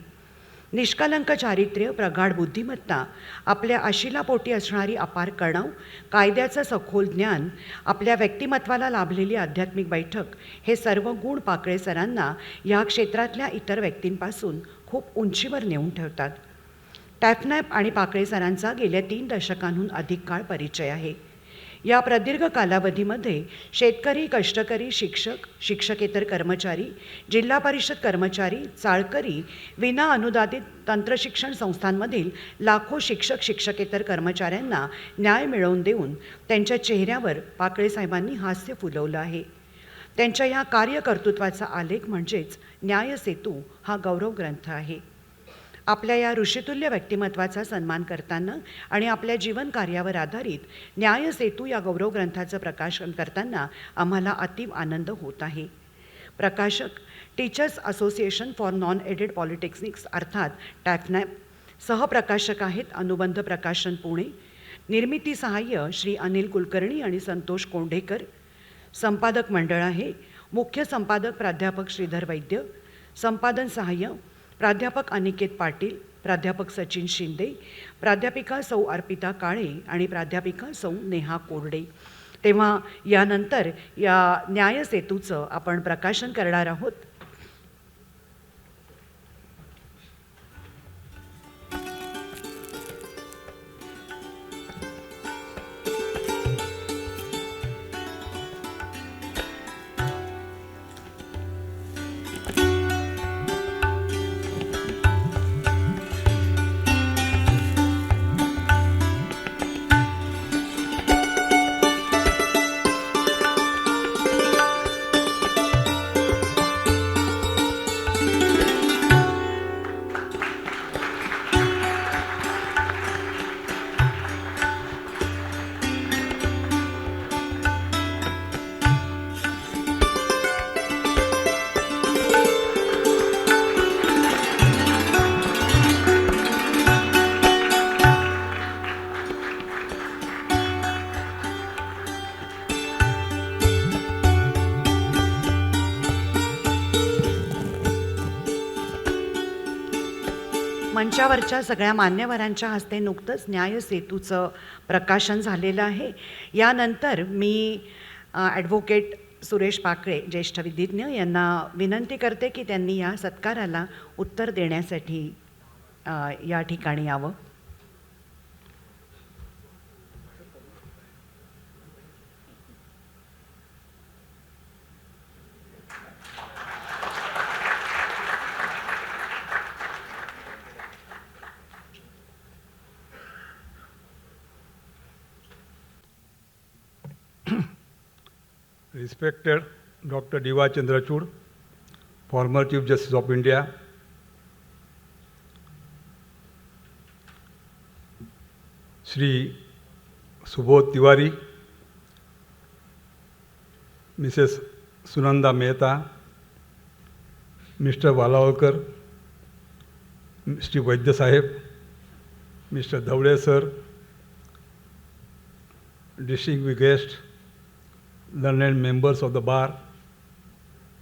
निष्कलंक चारित्र्य, प्रगाढ बुद्धिमत्ता, आपल्या आशिलापोटी असणारी अपार कणव, कायद्याचं सखोल ज्ञान, आपल्या व्यक्तिमत्वाला लाभलेली आध्यात्मिक बैठक हे सर्व गुण पाकळे सरांना या क्षेत्रातल्या इतर व्यक्तींपासून खूप उंचीवर नेऊन ठेवतात. टॅफनॅप आणि पाकळे सरांचा गेल्या 3 दशकांहून अधिक काळ परिचय आहे. या प्रदीर्घ कालावधीमध्ये शेतकरी, कष्टकरी, शिक्षक, शिक्षकेतर कर्मचारी, जिल्हा परिषद कर्मचारी, चाळकरी, विना अनुदानित तंत्रशिक्षण संस्थांमधील लाखो शिक्षक, शिक्षकेतर कर्मचाऱ्यांना न्याय मिळवून देऊन त्यांच्या चेहऱ्यावर पाकळे साहेबांनी हास्य फुलवलं आहे. त्यांच्या या कार्यकर्तृत्वाचा आलेख म्हणजेच न्यायसेतू हा गौरव ग्रंथ आहे. आपल्या या ऋषितुल्य व्यक्तिमत्वाचा सन्मान करताना आणि आपल्या जीवन कार्यावर आधारित न्यायसेतू या गौरव ग्रंथाचं प्रकाशन करताना आम्हाला अतीव आनंद होत आहे. प्रकाशक teachers association for non aided polytechnics अर्थात टॅफनॅप. सहप्रकाशक आहेत अनुबंध प्रकाशन पुणे. निर्मिती सहाय्य श्री अनिल कुलकर्णी आणि संतोष कोंढेकर. संपादक मंडळ आहे मुख्य संपादक प्राध्यापक श्रीधर वैद्य, संपादन सहाय्य प्राध्यापक अनिकेत पाटील, प्राध्यापक सचिन शिंदे, प्राध्यापिका सौ अर्पिता काळे आणि प्राध्यापिका सौ नेहा कोरडे. तेव्हा यानंतर या न्यायसेतूचं आपण प्रकाशन करणार आहोत. मंचावरच्या सगळ्या मान्यवरांच्या हस्ते नुकतंच न्यायसेतूचं प्रकाशन झालेलं आहे. यानंतर मी ॲडव्होकेट सुरेश पाकळे ज्येष्ठ विधिज्ञ यांना विनंती करते की त्यांनी या सत्काराला उत्तर देण्यासाठी या ठिकाणी यावं. Respected Dr. D.Y. Chandrachud, former Chief Justice of India, Shri Subodh Tiwari, Mrs. Sunanda Mehta, Mr. Valawalkar, Mr. Vaidya Sahib, Mr. Dhavde sir, distinguished guests, learned members of the bar,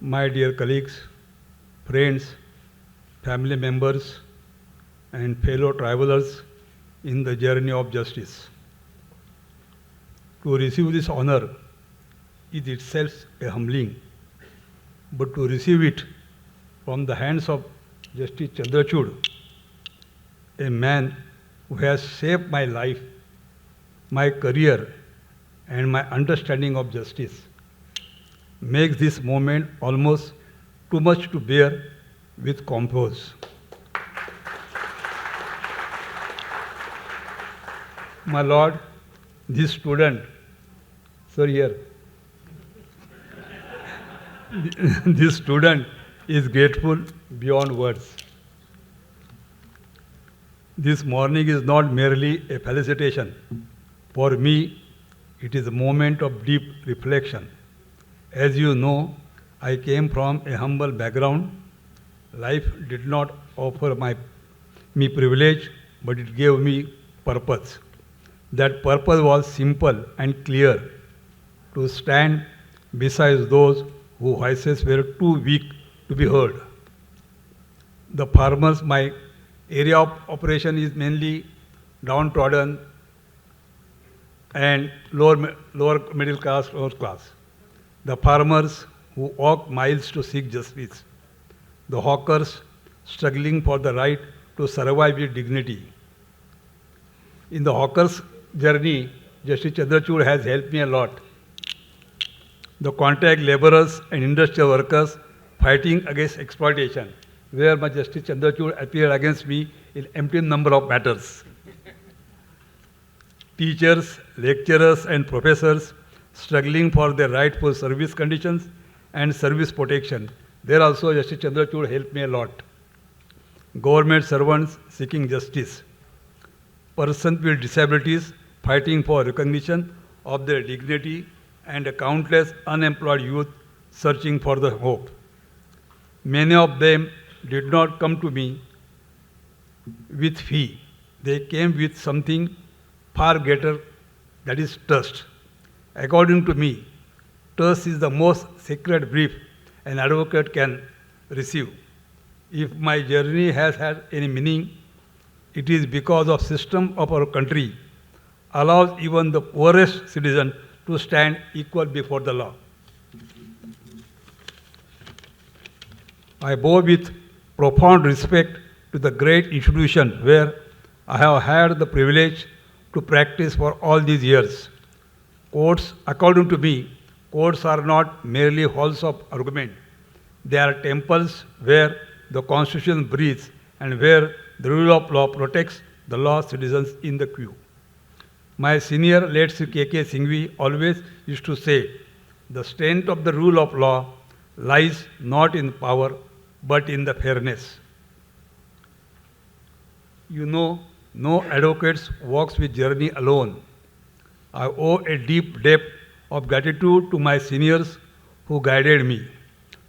my dear colleagues, friends, family members, and fellow travelers in the journey of justice. To receive this honor is itself a humbling, but to receive it from the hands of Justice Chandrachud, a man who has shaped my life, my career, and my understanding of justice, makes this moment almost too much to bear with compose. My Lord, this student, sir, here, this student is grateful beyond words. This morning is not merely a felicitation. For me, it is a moment of deep reflection. As you know, I came from a humble background. Life did not offer me privilege, but it gave me purpose. That purpose was simple and clear: to stand beside those whose voices were too weak to be heard. The farmers, my area of operation is mainly downtrodden and lower middle class, lower class. The farmers who walk miles to seek justice. The hawkers struggling for the right to survive with dignity. In the hawkers' journey, Justice Chandrachud has helped me a lot. The contract laborers and industrial workers fighting against exploitation, where my Justice Chandrachud appeared against me in empty number of matters. Teachers, lecturers, and professors struggling for their rightful service conditions and service protection. There also Justice Chandrachud helped me a lot. Government servants seeking justice. Persons with disabilities fighting for recognition of their dignity, and countless unemployed youth searching for the hope. Many of them did not come to me with fee. They came with something far greater, that is trust. According to me, trust is the most sacred brief an advocate can receive. If my journey has had any meaning, it is because of system of our country allows even the poorest citizen to stand equal before the law. I bow with profound respect to the great institution where I have had the privilege to practice for all these years. Courts, according to me, courts are not merely halls of argument. They are temples where the Constitution breathes and where the rule of law protects the law citizens in the queue. My senior, late Sri K.K. Singhvi, always used to say, the strength of the rule of law lies not in power, but in the fairness. You know, no advocate walks with journey alone. I owe a deep debt of gratitude to my seniors who guided me,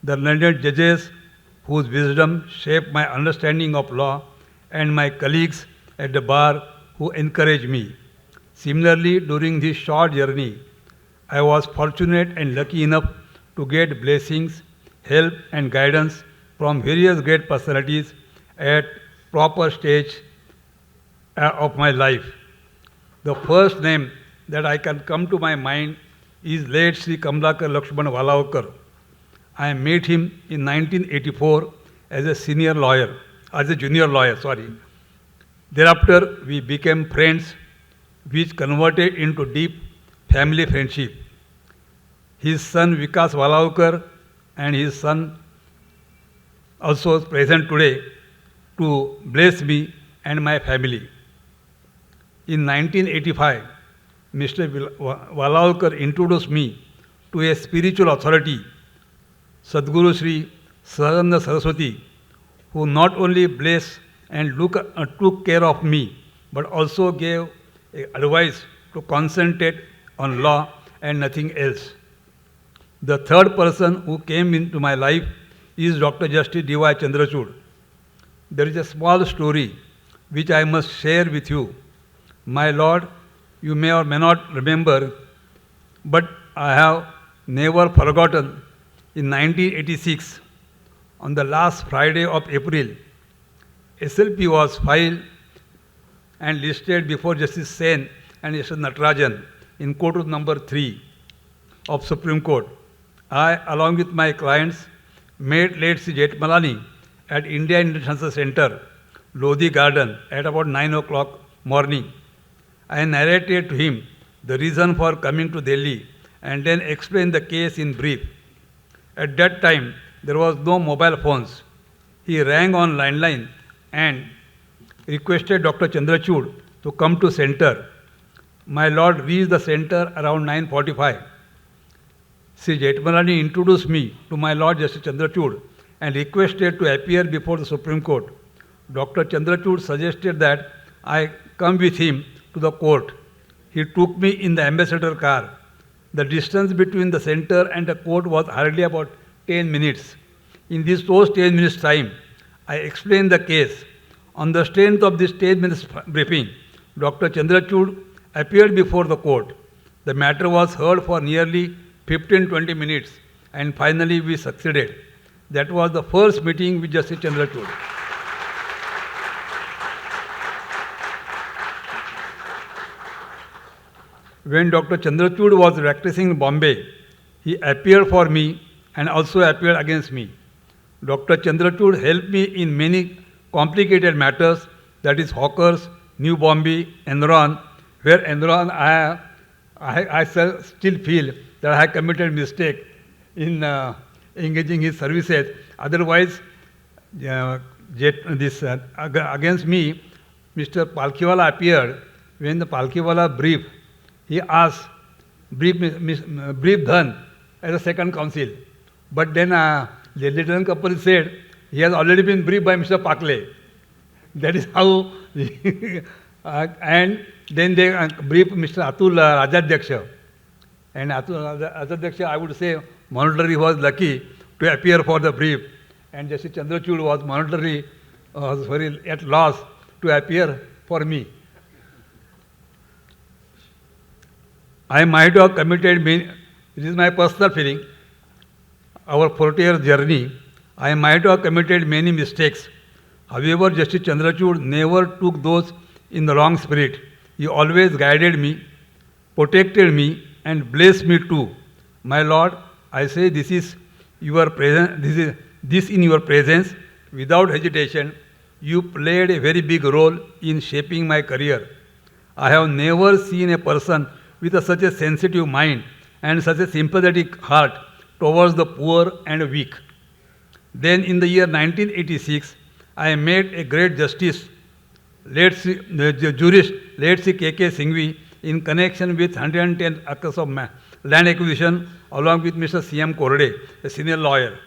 the learned judges whose wisdom shaped my understanding of law, and my colleagues at the bar who encouraged me. Similarly, during this short journey, I was fortunate and lucky enough to get blessings, help, and guidance from various great personalities at proper stage of my life. The first name that I can come to my mind is late Sri Kamlakar Lakshman Valaokar. I met him in 1984 as a junior lawyer. Thereafter, we became friends, which converted into deep family friendship. His son Vikas Valaokar and his son also is present today to bless me and my family. In 1985, Mr. Valaokar introduced me to a spiritual authority, Sadguru Sri Sadananda Saraswati, who not only blessed and took care of me, but also gave advice to concentrate on law and nothing else. The third person who came into my life is Dr. Justice D.Y. Chandrachud. There is a small story which I must share with you. My Lord, you may or may not remember, but I have never forgotten. In 1986, on the last Friday of April, SLP was filed and listed before Justice Sen and Justice Natarajan in court number 3 of Supreme Court. I, along with my clients, met late Sri Jethmalani at India International Center, Lodi Garden, at about 9 o'clock morning. I narrated to him the reason for coming to Delhi and then explained the case in brief. At that time, there was no mobile phones. He rang on landline and requested Dr. Chandrachud to come to center. My lord reached the center around 9:45. Sri Jethmalani introduced me to my lord Justice Chandrachud and requested to appear before the Supreme Court. Dr. Chandrachud suggested that I come with him to the court. He took me in the ambassador car. The distance between the center and the court was hardly about 10 minutes. In those 10 minutes time, I explained the case. On the strength of this 10 minutes briefing, Dr. Chandrachud appeared before the court. The matter was heard for nearly 15-20 minutes and finally we succeeded. That was the first meeting with Justice Chandrachud. When Dr. Chandrachud was practicing in Bombay, he appeared for me and also appeared against me. Dr. Chandrachud helped me in many complicated matters, that is Hawkers, New Bombay, Enron, where Enron I still feel that I committed mistake in engaging his services. Otherwise, against me, Mr. Palkhiwala appeared. When the Palkhiwala briefed, he asked, brief Dhan as a second counsel. But then the Lieutenant Kapil said, he has already been briefed by Mr. Pakle. That is how, and then they briefed Mr. Atul Rajadhyaksha. And Atul Rajadhyaksha, I would say, monetarily was lucky to appear for the brief. And Justice Chandrachud was monetarily very at loss to appear for me. I might have committed many, this is my personal feeling, our 40-year journey, I might have committed many mistakes. However, Justice Chandrachud never took those in the wrong spirit. He always guided me, protected me, and blessed me too. My Lord, I say this in your presence, without hesitation. You played a very big role in shaping my career. I have never seen a person with such a sensitive mind and such a sympathetic heart towards the poor and weak. Then in the year 1986, I met a great justice, the jurist, late Sri K.K. Singhvi, in connection with 110 acres of land acquisition along with Mr. C.M. Korde, a senior lawyer.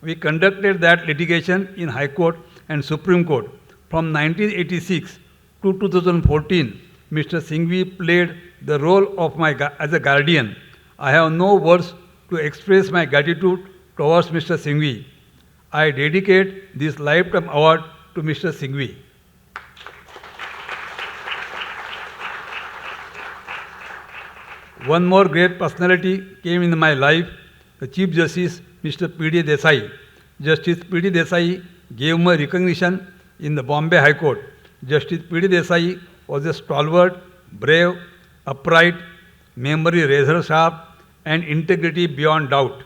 We conducted that litigation in High Court and Supreme Court. From 1986 to 2014, Mr. Singhvi played the role of as a guardian. I have no words to express my gratitude towards Mr. Singhvi. I dedicate this lifetime award to Mr. Singhvi. One more great personality came in my life, the Chief Justice, Mr. P.D. Desai. Justice P.D. Desai gave me recognition in the Bombay High Court. Justice P.D. Desai was a stalwart, brave, upright, memory razor sharp, and integrity beyond doubt.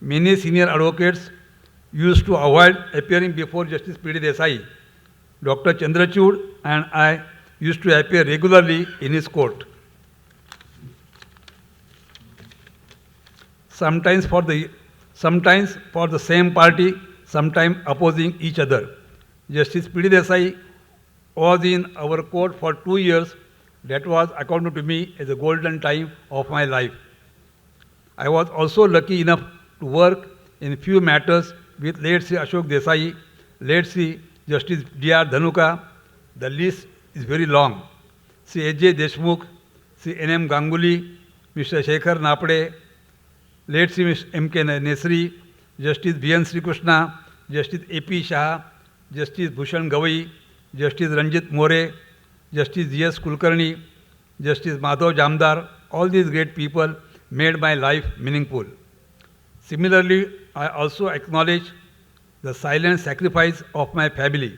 Many senior advocates used to avoid appearing before Justice P.D. Desai. Dr. Chandrachud and I used to appear regularly in his court. Sometimes for the same party, sometimes opposing each other. Justice P.D. Desai was in our court for 2 years. That was, according to me, as a golden time of my life. I was also lucky enough to work in few matters with late Sri Ashok Desai, late Sri Justice D.R. Dhanuka. The list is very long. Sri A.J. Deshmukh, Sri N.M. Ganguly, Mr. Shekhar Napde, late Sri M.K. Nesri, Justice V.N. Sri Krishna, Justice A.P. Shah, Justice Bhushan Gavai, Justice Ranjit More, Justice G.S. Kulkarni, Justice Madhav Jamdar. All these great people made my life meaningful. Similarly, I also acknowledge the silent sacrifice of my family.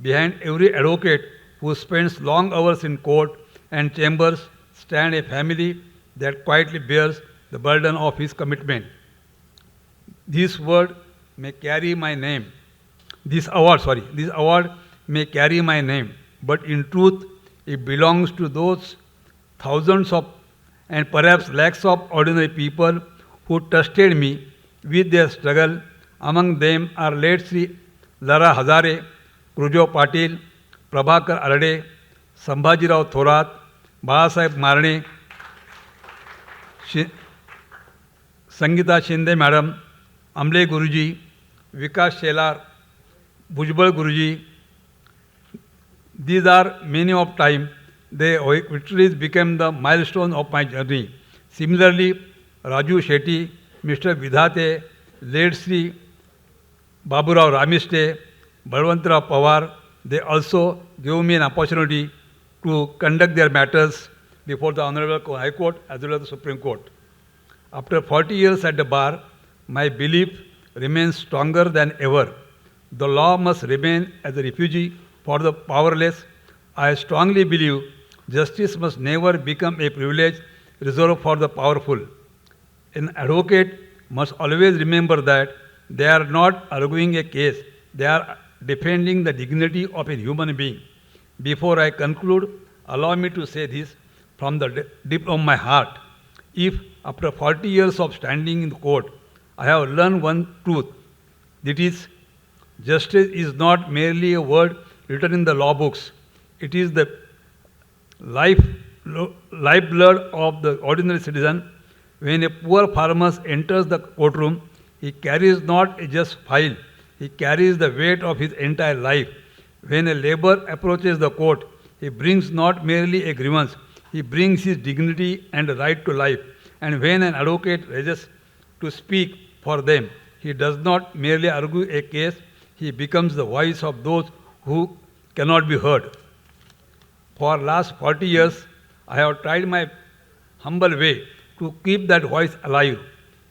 Behind every advocate who spends long hours in court and chambers stand a family that quietly bears the burden of his commitment. This word may carry my name. This award may carry my name, but in truth, it belongs to those thousands of and perhaps lakhs of ordinary people who trusted me with their struggle. Among them are late Sri Lara Hazare, Krujo Patil, Prabhakar Arade, Sambhajirao Thorat, Balasaheb Marne, Sangita Shinde Madam, Amle Guruji, Vikas Shelar, Bhujbal Guruji. These are many of time. Their victories became the milestone of my journey. Similarly, Raju Shetty, Mr. Vidhate, late Sri Baburao Ramiste, Balwantrao Pawar, they also gave me an opportunity to conduct their matters before the Honorable High Court as well as the Supreme Court. After 40 years at the bar, my belief remains stronger than ever. The law must remain as a refuge for the powerless. I strongly believe justice must never become a privilege reserved for the powerful. An advocate must always remember that they are not arguing a case, they are defending the dignity of a human being. Before I conclude, allow me to say this from the depth of my heart. If after 40 years of standing in the court, I have learned one truth, that is, justice is not merely a word written in the law books. It is the lifeblood of the ordinary citizen. When a poor farmer enters the courtroom, he carries not a just file, he carries the weight of his entire life. When a laborer approaches the court, he brings not merely a grievance, he brings his dignity and the right to life. And when an advocate raises to speak for them, he does not merely argue a case, he becomes the voice of those who cannot be heard. For last 40 years, I have tried my humble way to keep that voice alive.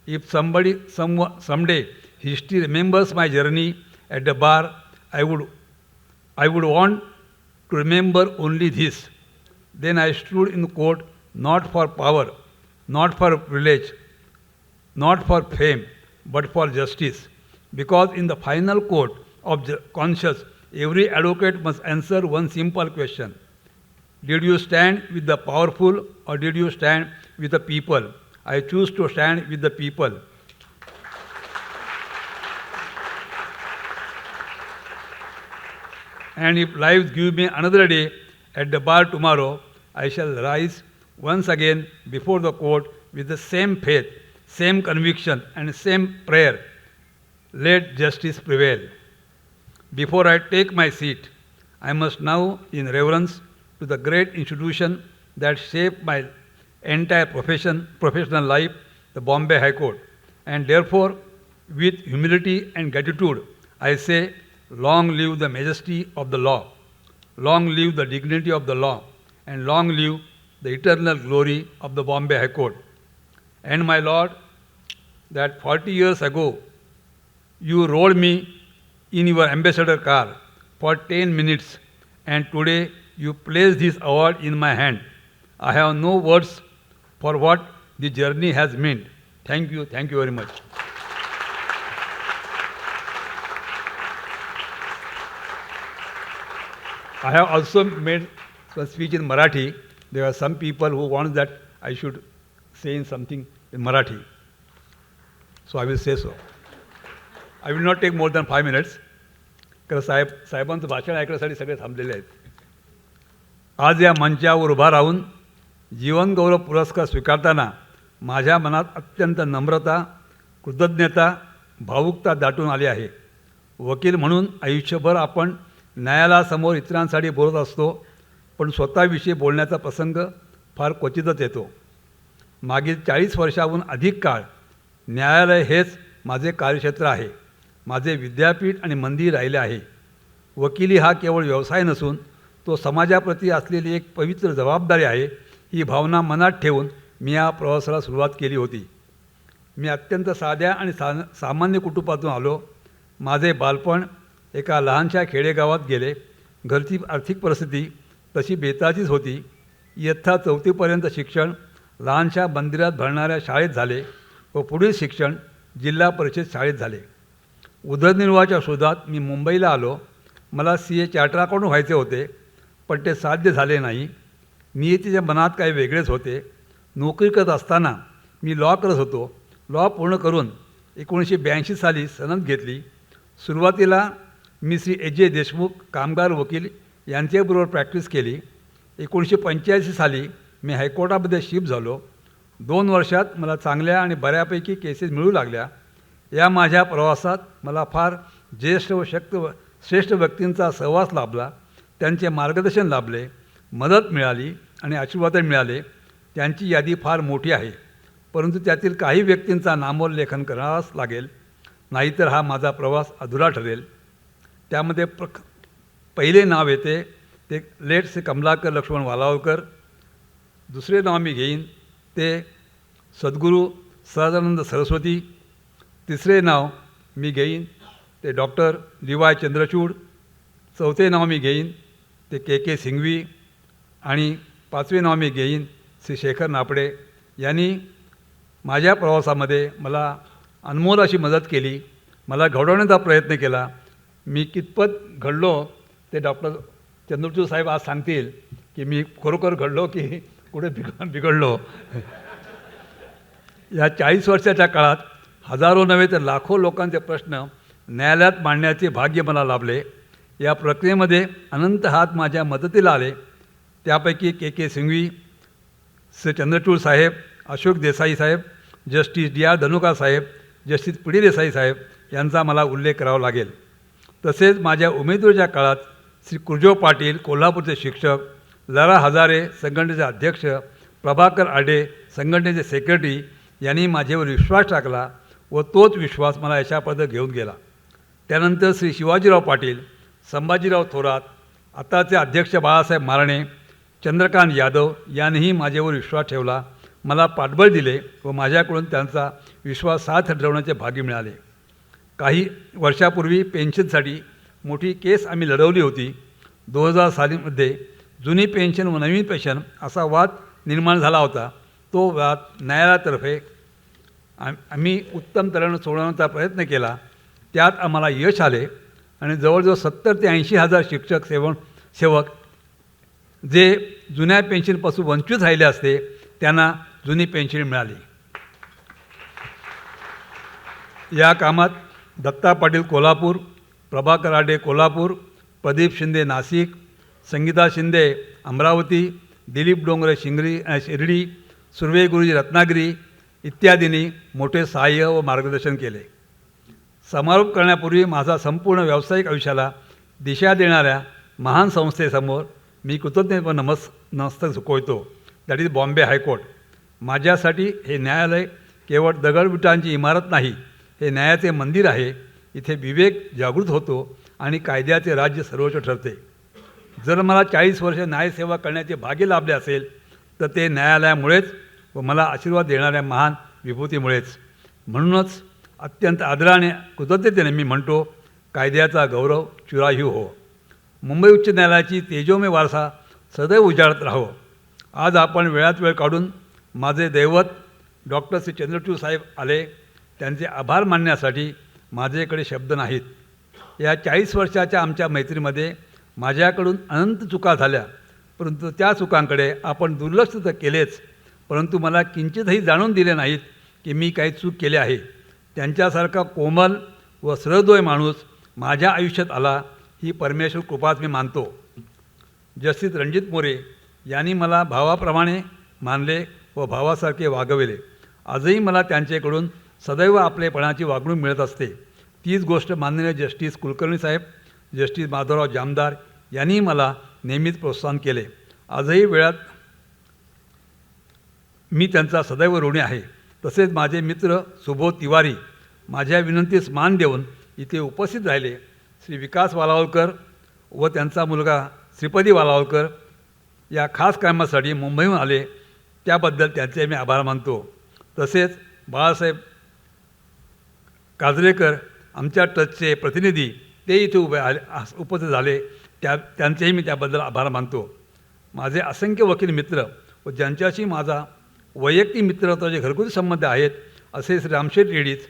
If someday history remembers my journey at the bar, I would want to remember only this. Then I stood in court not for power, not for privilege, not for fame, but for justice. Because in the final court of conscience, every advocate must answer one simple question. Did you stand with the powerful or did you stand with the people? I choose to stand with the people. And if life gives me another day at the bar tomorrow, I shall rise once again before the court with the same faith, same conviction, and same prayer. Let justice prevail. Before I take my seat, I must now, in reverence to the great institution that shaped my entire professional life, the Bombay High Court, and therefore, with humility and gratitude, I say, long live the majesty of the law, long live the dignity of the law, and long live the eternal glory of the Bombay High Court. And my Lord, that 40 years ago, you rode me in your ambassador car for 10 minutes, and today you place this award in my hand. I have no words for what the journey has meant. Thank you very much. I have also made some speech in Marathi. There are some people who want that I should say something in Marathi. So I will say so. I will not take more than 5 minutes. कारण साहेबांचं भाषण ऐकण्यासाठी सगळे थांबलेले आहेत. आज या मंचावर उभा राहून जीवनगौरव पुरस्कार स्वीकारताना माझ्या मनात अत्यंत नम्रता, कृतज्ञता, भावुकता दाटून आली आहे. वकील म्हणून आयुष्यभर आपण न्यायालयासमोर इतरांसाठी बोलत असतो, पण स्वतःविषयी बोलण्याचा प्रसंग फार क्वचितच येतो. मागील 40 वर्षाहून अधिक काळ न्यायालय हेच माझे कार्यक्षेत्र आहे. माझे विद्यापीठ आणि मंदिर राहिले आहे. वकिली हा केवळ व्यवसाय नसून तो समाजाप्रती असलेली एक पवित्र जबाबदारी आहे. ही भावना मनात ठेवून मी या प्रवासाला सुरुवात केली होती. मी अत्यंत साध्या आणि सामान्य कुटुंबातून आलो. माझे बालपण एका लहानशा खेडेगावात गेले. घरची आर्थिक परिस्थिती तशी बेताचीच होती. इयत्ता 4थीपर्यंत शिक्षण लहानशा मंदिरात भरणाऱ्या शाळेत झाले व पुढील शिक्षण जिल्हा परिषद शाळेत झाले. उदरनिर्वाहाच्या शोधात मी मुंबईला आलो. मला CA चार्टर अकाउंटंट व्हायचे होते, पण ते साध्य झाले नाही. नियतीच्या मनात काही वेगळेच होते. नोकरी करत असताना मी लॉ करत होतो. लॉ पूर्ण करून 1982 साली सनद घेतली. सुरुवातीला मी श्री AJ देशमुख कामगार वकील यांच्याबरोबर प्रॅक्टिस केली. 1985 साली मी हायकोर्टामध्ये शिफ्ट झालो. 2 वर्षात मला चांगल्या आणि बऱ्यापैकी केसेस मिळू लागल्या. या माझ्या प्रवासात मला फार ज्येष्ठ व श्रेष्ठ व्यक्तींचा सहवास लाभला. त्यांचे मार्गदर्शन लाभले, मदत मिळाली आणि आशीर्वाद मिळाले. त्यांची यादी फार मोठी आहे, परंतु त्यातील काही व्यक्तींचा नामोल्लेखन करावाच लागेल, नाहीतर हा माझा प्रवास अधुरा ठरेल. त्यामध्ये पहिले नाव येते ते लेट श्री कमलाकर लक्ष्मण वालावलकर. दुसरे नाव मी घेईन ते सद्गुरू सहजानंद सरस्वती. तिसरे नाव मी घेईन ते डॉक्टर DY चंद्रचूड. चौथे नाव मी घेईन ते KK सिंघवी. आणि 5वे नाव मी घेईन श्री शेखर नापडे. यांनी माझ्या प्रवासामध्ये मला अनमोल अशी मदत केली, मला घडवण्याचा प्रयत्न केला. मी कितपत घडलो ते डॉक्टर चंद्रचूड साहेब आज सांगतील की मी खरोखर घडलो की कुठे बिघडलो. या 40 वर्षाच्या काळात हजारो नव्हे तर लाखो लोकांचे प्रश्न न्यायालयात मांडण्याचे भाग्य मला लाभले. या प्रक्रियेमध्ये अनंत हात माझ्या मदतीला आले. त्यापैकी KK सिंघवी, श्री चंद्रचूड साहेब, अशोक देसाई साहेब, जस्टिस DR धनुका साहेब, जस्टिस PD देसाई साहेब यांचा मला उल्लेख करावा लागेल. तसेच माझ्या उमेदवारीच्या काळात श्री कुरजो पाटील कोल्हापूरचे शिक्षक, लरा हजारे संघटनेचे अध्यक्ष, प्रभाकर आडे संघटनेचे सेक्रेटरी यांनी माझ्यावर विश्वास टाकला व तोच विश्वास मला यशापर्यंत घेऊन गेला. त्यानंतर श्री शिवाजीराव पाटील, संभाजीराव थोरात, आताचे अध्यक्ष बाळासाहेब मारणे, चंद्रकांत यादव यांनीही माझ्यावर विश्वास ठेवला, मला पाठबळ दिले व माझ्याकडून त्यांचा विश्वास साथ ठरवण्याचे भाग्य मिळाले. काही वर्षापूर्वी पेन्शनसाठी मोठी केस आम्ही लढवली होती. 2000 सालीमध्ये जुनी पेन्शन व नवीन पेन्शन असा वाद निर्माण झाला होता. तो वाद न्यायालयातर्फे आम्ही उत्तम तऱ्हेनं सोडवण्याचा प्रयत्न केला. त्यात आम्हाला यश आले आणि जवळजवळ 70 ते 80 हजार शिक्षक सेवक जे जुन्या पेन्शनपासून वंचित राहिले असते त्यांना जुनी पेन्शन मिळाली. या कामात दत्ता पाटील कोल्हापूर, प्रभाकर आडे कोल्हापूर, प्रदीप शिंदे नाशिक, संगीता शिंदे अमरावती, दिलीप डोंगरे शिर्डी, सुर्वे गुरुजी रत्नागिरी इत्यादींनी मोठे सहाय्य व मार्गदर्शन केले. समारोप करण्यापूर्वी माझा संपूर्ण व्यावसायिक आयुष्याला दिशा देणाऱ्या महान संस्थेसमोर मी कृतज्ञ व नमस्तक झुकवतो. That is Bombay high court. माझ्यासाठी हे न्यायालय केवळ दगडविटांची इमारत नाही, हे न्यायाचे मंदिर आहे. इथे विवेक जागृत होतो आणि कायद्याचे राज्य सर्वोच्च ठरते. जर मला 40 वर्ष न्यायसेवा करण्याचे भाग्य लाभले असेल तर ते न्यायालयामुळेच व मला आशीर्वाद देणाऱ्या महान विभूतीमुळेच. म्हणूनच अत्यंत आदराने कृतज्ञतेने मी म्हणतो, कायद्याचा गौरव चिरायू हो. मुंबई उच्च न्यायालयाची तेजोमय वारसा सदैव उजाळत राहो. आज आपण वेळात वेळ काढून माझे दैवत डॉक्टर श्री चंद्रचूड साहेब आले, त्यांचे आभार मानण्यासाठी माझ्याकडे शब्द नाहीत. या 40 वर्षाच्या आमच्या मैत्रीमध्ये माझ्याकडून अनंत चुका झाल्या, परंतु त्या चुकांकडे आपण दुर्लक्ष तर केलेच, परंतु मला किंचितही जाणून दिले नाहीत की मी काही चूक केली आहे. त्यांच्यासारखा कोमल व सहृदय माणूस माझ्या आयुष्यात आला ही परमेश्वर कृपाच मी मानतो. जस्टिस रणजित मोरे यांनी मला भावाप्रमाणे मानले व भावासारखे वागविले. आजही मला त्यांच्याकडून सदैव आपलेपणाची वागणूक मिळत असते. तीच गोष्ट माननीय जस्टिस कुलकर्णी साहेब, जस्टिस माधवराव जामदार यांनी मला नेहमीच प्रोत्साहन केले. आजही वेळात मी त्यांचा सदैव ऋणी आहे. तसेच माझे मित्र सुबोध तिवारी माझ्या विनंतीस मान देऊन इथे उपस्थित राहिले. श्री विकास वालावलकर व त्यांचा मुलगा श्रीपदी वालावलकर या खास कामासाठी मुंबईहून आले, त्याबद्दल त्यांचे मी आभार मानतो. तसेच बाळासाहेब काजरेकर आमच्या ट्रस्टचे प्रतिनिधी ते इथे उपस्थित झाले, त्यांचेही मी त्याबद्दल आभार मानतो. माझे असंख्य वकील मित्र व ज्यांच्याशी माझा वैयक्तिक मित्रत्वाचे घरगुती संबंध आहेत असे श्री रामशेठ रेड्डीज,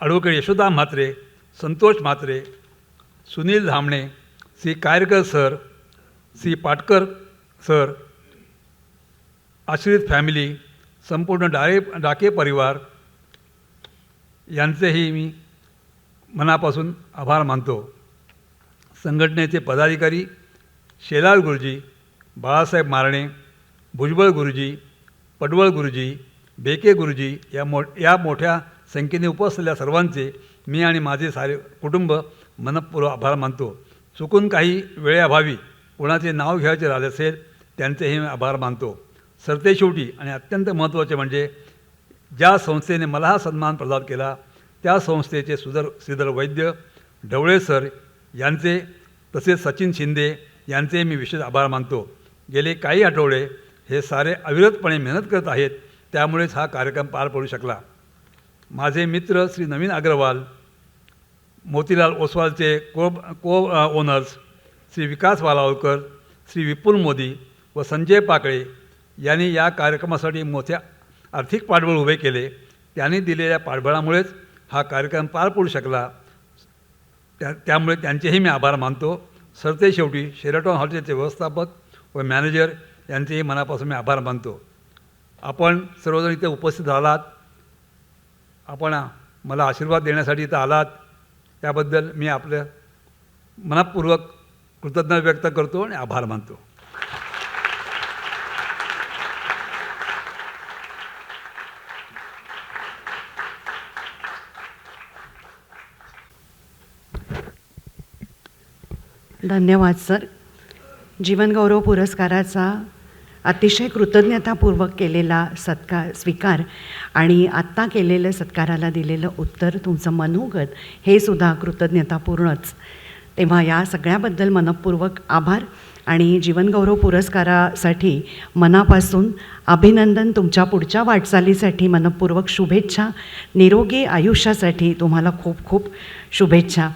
advocate Yashoda Mhatre, Santosh Mhatre, Sunil Dhamane, Shri Kayarkar sir, Shri Patkar sir, Ashrit family, संपूर्ण डाके परिवार यांचेही मी मनापासून आभार मानतो. संघटनेचे पदाधिकारी शेलार गुरुजी, बाळासाहेब मारणे, भुजबळ गुरुजी, पडवळ गुरुजी, बेके गुरुजी या मोठ्या संख्येने उपस्थितलेल्या सर्वांचे मी आणि माझे सारे कुटुंब मनपूर्वक आभार मानतो. चुकून काही वेळेअभावी कोणाचे नाव घ्यायचे राहिले असेल त्यांचेही मी आभार मानतो. सरतेशेवटी आणि अत्यंत महत्त्वाचे म्हणजे ज्या संस्थेने मला हा सन्मान प्रदान केला त्या संस्थेचे श्रीधर वैद्य, ढवळे सर यांचे तसेच सचिन शिंदे यांचे मी विशेष आभार मानतो. गेले काही आठवडे हे सारे अविरतपणे मेहनत करत आहेत, त्यामुळेच हा कार्यक्रम पार पडू शकला. माझे मित्र श्री नवीन अग्रवाल, मोतीलाल ओसवालचे को ओनर्स श्री विकास वालावकर, श्री विपुल मोदी व संजय पाकळे यांनी या कार्यक्रमासाठी मोठ्या आर्थिक पाठबळ उभे केले. त्यांनी दिलेल्या पाठबळामुळेच हा कार्यक्रम पार पडू शकला. त्यामुळे त्यांचेही मी आभार मानतो. सरतेशेवटी शेराटॉन हॉटेलचे व्यवस्थापक व मॅनेजर यांचेही मनापासून मी आभार मानतो. आपण सर्वजण इथे उपस्थित आलात, आपण मला आशीर्वाद देण्यासाठी इथं आलात, त्याबद्दल मी आपलं मनपूर्वक कृतज्ञता व्यक्त करतो आणि आभार मानतो. धन्यवाद सर. जीवनगौरव पुरस्काराचा अतिशय कृतज्ञतापूर्वक केलेला स्वीकार आणि आत्ता केलेल्या सत्काराला दिलेलं उत्तर तुमचं मनोगत हे सुद्धा कृतज्ञतापूर्णच. तेव्हा या सगळ्याबद्दल मनपूर्वक आभार आणि जीवनगौरव पुरस्कारासाठी मनापासून अभिनंदन. तुमच्या पुढच्या वाटचालीसाठी मनपूर्वक शुभेच्छा. निरोगी आयुष्यासाठी तुम्हाला खूप खूप शुभेच्छा.